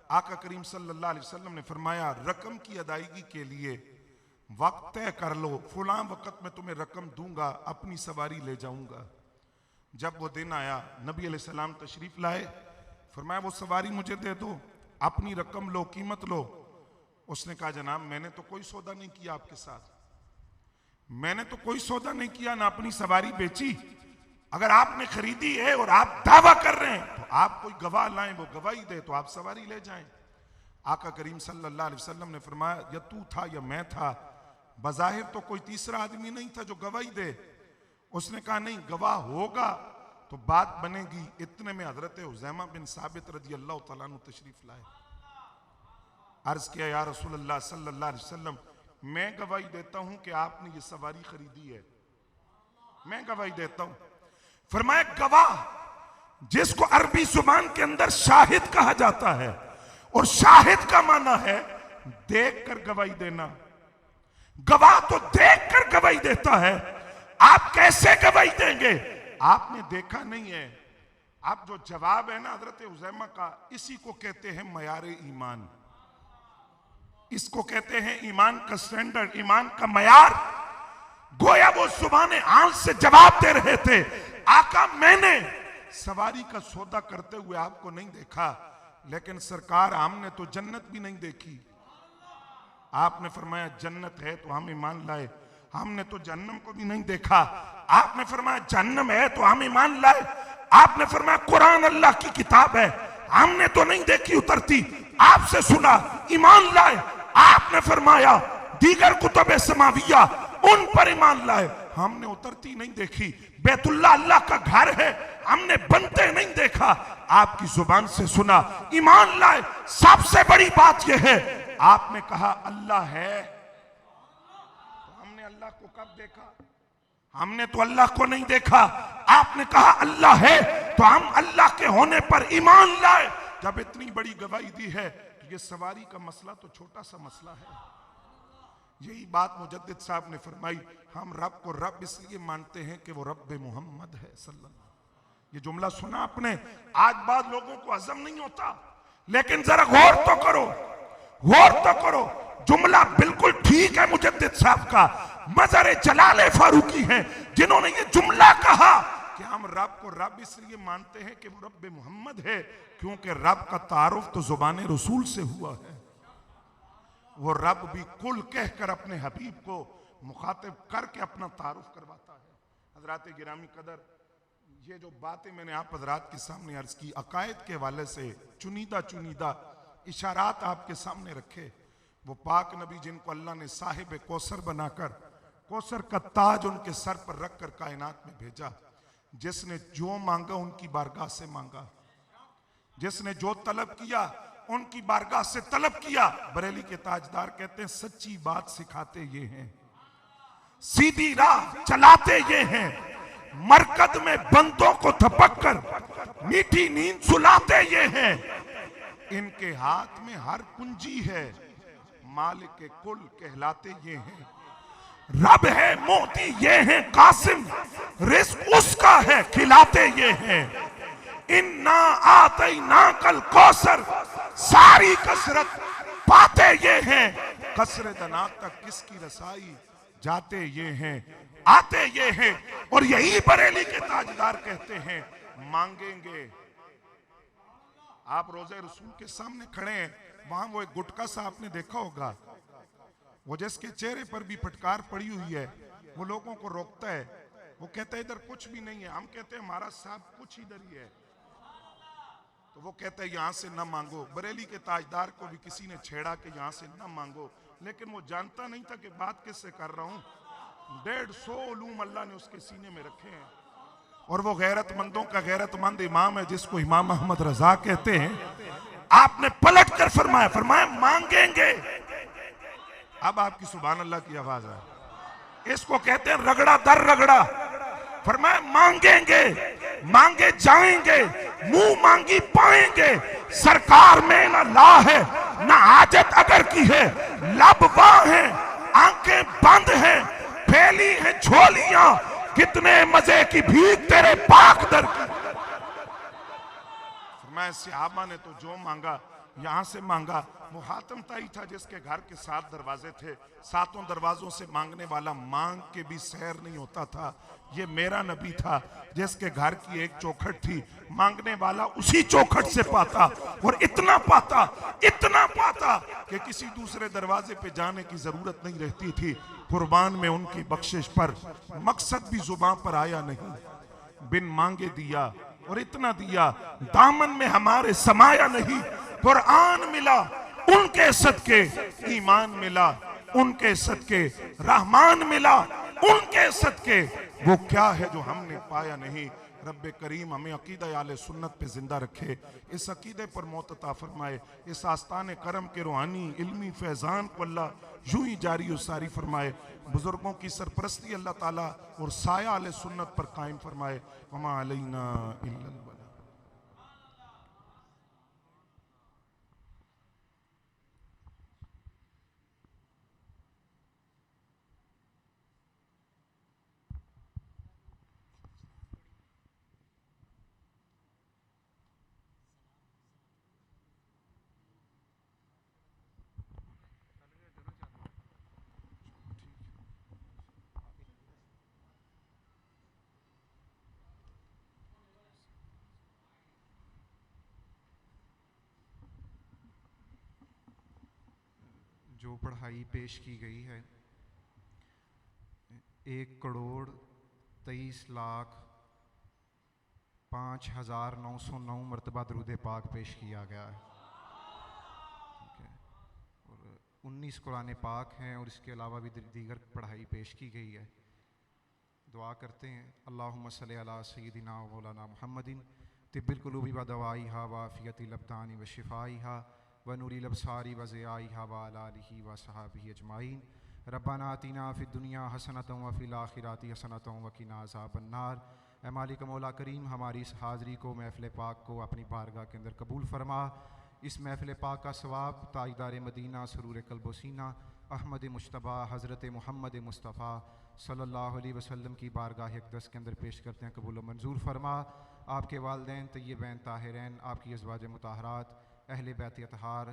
Speaker 2: आका करीम सल्लल्लाहु अलैहि वसल्लम ने फरमाया रकम की अदायगी के लिए वक्त तय कर लो, फलां वक्त में तुम्हें रकम दूंगा, अपनी सवारी ले जाऊंगा। जब वो दिन आया, नबी अलैहिस्सलाम तशरीफ लाए, फरमाया वो सवारी मुझे दे दो, अपनी रकम लो, कीमत लो। उसने कहा जनाब मैंने तो कोई सौदा नहीं किया आपके साथ, मैंने तो कोई सौदा नहीं किया, ना अपनी सवारी बेची, अगर आपने खरीदी है और आप दावा कर रहे हैं तो आप कोई गवाह लाएं, वो गवाही दे तो आप सवारी ले जाएं। आका करीम सल्लल्लाहु अलैहि वसल्लम ने फरमाया, या तू था या मैं था, बज़ाहिर तो कोई तीसरा आदमी नहीं था जो गवाही दे। उसने कहा नहीं, गवाह होगा तो बात बनेगी। इतने में हजरत हुज़ैमा बिन साबित रज़ी अल्लाह तआला अन्हु तशरीफ लाए। अर्ज किया, या रसूलल्लाह सल्लल्लाहु अलैहि वसल्लम, मैं गवाही देता हूं कि आपने ये सवारी खरीदी है, मैं गवाही देता हूं। फरमाया, गवाह जिसको अरबी जुबान के अंदर शाहिद कहा जाता है, और शाहिद का माना है देखकर गवाही देना। गवाह तो देखकर गवाही देता है, आप कैसे गवाही देंगे? आपने देखा नहीं है। आप जो जवाब है ना हजरत हुज़ैमा का, इसी को कहते हैं मयारे ईमान, इसको कहते हैं ईमान का स्टैंडर्ड, ईमान का मयार। गोया वो जुबाने आंख से जवाब दे रहे थे, आका मैंने सवारी का सौदा करते हुए आपको नहीं देखा, लेकिन सरकार हमने तो जन्नत भी नहीं देखी। आपने फरमाया जन्नत है तो हम ईमान लाए, हमने तो जहन्नम को भी नहीं देखा। आपने फरमाया जहन्नम है तो हम ईमान लाए। आपने फरमाया कुरान अल्लाह की किताब है, हमने तो नहीं देखी उतरती, आपसे सुना ईमान लाए। आपने फरमाया दीगर कुतुब समाविया, उन पर ईमान लाए, हमने उतरती नहीं देखी। बैतुल्लाह अल्लाह का घर है, हमने बनते नहीं देखा, आपकी जुबान से सुना ईमान लाए। सबसे बड़ी बात यह है, आपने कहा अल्लाह है, तो हमने अल्लाह को कब देखा? हमने तो अल्लाह को नहीं देखा। आपने कहा अल्लाह है, तो हम अल्लाह के होने पर ईमान लाए। जब इतनी बड़ी गवाही दी है तो ये सवारी का मसला तो छोटा सा मसला है। यही बात मुजद्दिद साहब ने फरमाई, हम रब को रब इसलिए मानते हैं कि वो रब मोहम्मद है सल्लल्लाहु। ये जुमला सुना आपने, आज बाद लोगों को हजम नहीं होता, लेकिन जरा गौर तो करो, गौर तो करो। जुमला बिल्कुल ठीक है मुजद्दिद साहब का, मज़ार जलाल फारूकी है जिन्होंने ये जुमला कहा कि हम रब को रब इसलिए मानते हैं कि वो रब मोहम्मद है, क्योंकि रब का तारुफ तो जुबान रसूल से हुआ है। वो रब भी कुल कहकर अपने हबीब को मुखातिब करके अपना तारुफ करवाता है। हजरात गिरामी कदर, ये जो बातें मैंने आप हजरात के सामने अर्ज की, अकायद के हवाले से चुनीदा चुनीदा इशारात आपके सामने रखे। वो पाक नबी जिनको अल्लाह ने साहिब कौसर बनाकर कौसर का ताज उनके सर पर रखकर कायनात में भेजा, जिसने जो मांगा उनकी बारगाह से मांगा, जिसने जो तलब किया उनकी बारगाह से तलब किया। बरेली के ताजदार कहते हैं सच्ची बात सिखाते ये हैं, सीधी राह चलाते ये हैं, मरकद में बंदों को थपक कर मीठी नींद सुलाते ये हैं। इनके हाथ में हर कुंजी है, मालिक कुल कहलाते ये हैं। रब है मोती ये हैं कासिम, रिस्क उसका है खिलाते ये हैं। इन्ना आतैना कल कौसर, सारी कसरत पाते ये हैं। कसरत अनाक तक किसकी रसाई, जाते ये हैं, आते ये हैं। और यही बरेली के ताजदार कहते हैं, मांगेंगे। आप रोजे रसूल के सामने खड़े हैं, वहां वो एक गुटका सा आपने देखा होगा, वो जिसके चेहरे पर भी फटकार पड़ी हुई है, वो लोगों को रोकता है। वो कहता है इधर कुछ भी नहीं है। हम कहते हैं हमारा साहब कुछ इधर ही है, तो वो कहता है यहां से ना मांगो। बरेली के ताजदार को भी किसी ने छेड़ा कि यहां से ना मांगो, लेकिन वो जानता नहीं था कि बात किससे कर रहा हूं। 150 उलूम अल्लाह ने उसके सीने में रखे हैं, और वो गैरतमंदों का गैरतमंद इमाम है जिसको इमाम अहमद रजा कहते हैं। आपने पलट कर फरमाया, फरमाया मांगेंगे। अब आपकी सुभान अल्लाह की आवाज है, इसको कहते हैं रगड़ा दर रगड़ा। फरमाया मांगेंगे, मांगे जाएंगे, मुंह मांगी पाएंगे। सरकार में ना ला है ना हाजत अगर की है, लब वाह है, आंखें बंद हैं, फैली हैं झोलियां, कितने मजे की भीख तेरे पाक दर की। फरमाया सहाबा ने तो जो मांगा यहां से मांगा। वो हातिम ताई था जिसके घर के 7 दरवाजे थे, 7 दरवाजों से मांगने वाला मांग के भी सैर नहीं होता था। ये मेरा नबी था जिसके घर की एक चौखट थी, मांगने वाला उसी चौखट से पाता, और इतना पाता कि किसी दूसरे दरवाजे पे जाने की जरूरत नहीं रहती थी। कुर्बान में उनकी बख्शिश पर मकसद भी जुबान पर आया नहीं। बिन मांगे दिया, और इतना दिया दामन में हमारे समाया नहीं। कुरान मिला उनके सदके, ईमान मिला उनके सदके, रहमान मिला उनके सदके। वो क्या है जो हमने पाया नहीं। रब्बे करीम हमें अकीदा आले सुन्नत पे जिंदा रखे, इस अकीदे पर मौत अता फरमाए, इस आस्ताने करम के रूहानी इल्मी फैजान को अल्लाह यूं ही जारी और सारी फरमाए। बुजुर्गों की सरपरस्ती अल्लाह ताला और साया आले सुन्नत पर कायम फरमाए। वमा अलैना इल्लल बलाग।
Speaker 3: जो पढ़ाई पेश की गई है 1,23,05,909 मरतबा दरूद पाक पेश किया गया है, ठीक है। और 19 कुरान पाक हैं और इसके अलावा भी दीगर पढ़ाई पेश की गई है। दुआ करते हैं अल्लाहुम्मा सल्ली अला सय्यिदिना व मौलाना मुहम्मदिन तिब्बिल कुलूबि व दवाइहा व आफियतिल अब्दानि व शिफाइहा व नूरिल अब्सारि व ज़ियाइहा व अला आलिहि व सहाबिहि अजमाइन। रब्बाना आतिना फ़िद दुनिया हसनतम व फ़िल आखिराति हसनतम व क़िना अज़ाबन्नार। ऐ मालिक मौला करीम, हमारी इस हाज़री को, महफ़िल पाक को अपनी बारगाह के अंदर कबूल फरमा। इस महफ़िल पाक का सवाब ताजदार मदीना सरूर क़ल्ब व सीना अहमद मुश्तबा हज़रत मोहम्मद मुस्तफ़ा सल्लल्लाहु अलैहि वसल्लम की बारगाह अक़दस के अंदर पेश करते हैं, कबूल व मंजूर फरमा। आपके वालिदैन तय्यबैन ताहिरैन, आपकी अज़वाज मुताहरात, अहले बैत अतहार,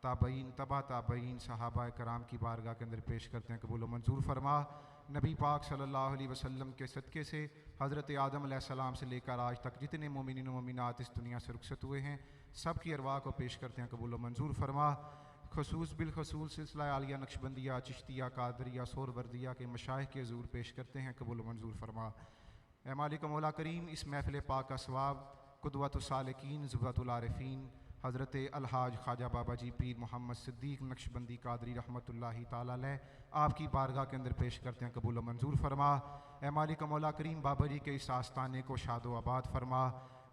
Speaker 3: ताबईन, तबा ताबईन, सहाबा कराम की बारगाह के अंदर पेश करते हैं, कबूल व मंजूर फरमा। नबी पाक सल्लल्लाहु अलैहि वसल्लम के सदक़े से हज़रत आदम अलैहिस्सलाम से लेकर आज तक जितने मोमिनीन व मोमिनात इस दुनिया से रुखसत हुए हैं, सब की अरवाह को पेश करते हैं, कबूल व मंजूर फरमा। खसूस बिलखसूस सिलसिला आलिया नक्शबंदिया चिश्तिया कादरिया सोरवर्दिया के मशाइख के ज़ूर पेश करते हैं, कबूल व मंजूर फरमा। ऐ मालिक मौला करीम, इस महफ़िल पाक का सवाब कुदवतुस सालिकीन ज़ुबतुल आरिफ़ीन हज़रत अलहाज ख्वाजा बाबा जी पीर मोहम्मद सिद्दीक़ नक्शबंदी कादरी रहमतुल्लाहि ताला अलैह आपकी बारगाह के अंदर पेश करते हैं, कबूल व मंजूर फरमा। ऐ मालिक मौला करीम, बाबा जी के इस आस्ताने को शादो आबाद फरमा,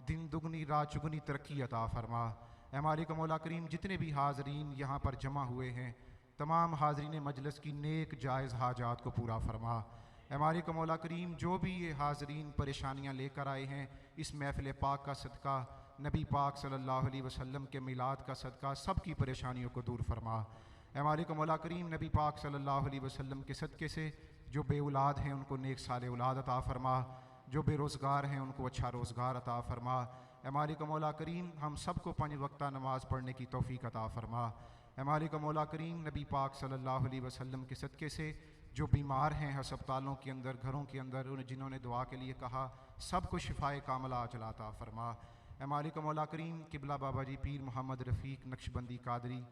Speaker 3: दिन दुगनी रात चुगनी तरक्की अता फरमा। ऐ मालिक मौला करीम, जितने भी हाज़रीन यहाँ पर जमा हुए हैं, तमाम हाज़रीन मजलिस की नेक जायज़ हाजात को पूरा फरमा। ऐ मालिक मौला करीम, जो भी ये हाज़रीन परेशानियाँ लेकर आए हैं, इस महफ़िल पाक का सदका, नबी पाक सल्लल्लाहु अलैहि वसल्लम के मिलाद का सदका, सब की परेशानियों को दूर फरमा। ऐ मालिक मौला करीम, नबी पाक सल्लल्लाहु अलैहि वसल्लम के सदक़े से जो बेऔलाद हैं उनको नेक साले औलाद अता फरमा, जो बेरोज़गार हैं उनको अच्छा रोज़गार अता फरमा। ऐ मालिक मौला करीम, हम सबको 5 वक्ता नमाज़ पढ़ने की तौफ़ीक अता फरमा। ऐ मालिक मौला करीम, नबी पाक सल्लल्लाहु अलैहि वसल्लम के सदक़े से जो बीमार हैं अस्पतालों के अंदर, घरों के अंदर, उन्हें जिन्होंने दुआ के लिए कहा, सबको शिफाए कामला अजला अता फरमा। ऐ मालिक मौला करीम, किबला बाबा जी पीर मोहम्मद रफ़ीक नक्शबंदी कादरी,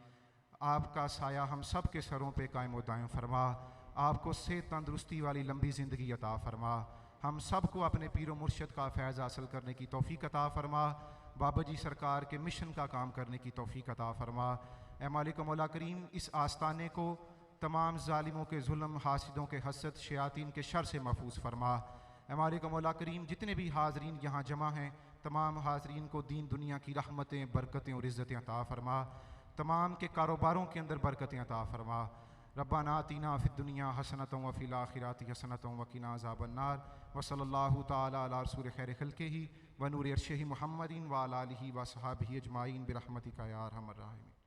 Speaker 3: आपका साया हम सब के सरों पे कायम व दायम फरमा। आपको सेहत तंदुरुस्ती वाली लंबी ज़िंदगी अता फरमा। हम सब को अपने पीर मुर्शद का फैज़ हासिल करने की तौफ़ीक अता फरमा। बाबा जी सरकार के मिशन का काम करने की तौफ़ीक अता फरमा। ऐ मालिक मौला करीम, इस आस्ताने को तमाम ज़ालिमों के जुल्म, हासिदों के हसद, शयातीन के शर से महफूज फरमा। ऐ मालिक मौला करीम, जितने भी हाज़रीन यहाँ जमा हैं, तमाम हाज़रीन को दीन दुनिया की रहमतें, बरकतें और इज़्ज़तें अता फरमा। तमाम के कारोबारों के अंदर बरकतें अता फरमा। रब्बाना आतिना फ़िद दुनिया हसनतम व फ़िल आखिराति हसनतम व क़िना अज़ाबन्नार। व सल्लल्लाहु तआला अला रसूल खैर खल्क़िही व नूरि अर्शिही मुहम्मदिन व अला आलिहि व सहाबिही अजमाइन बिरहमतिका या अरहमर राहिमीन।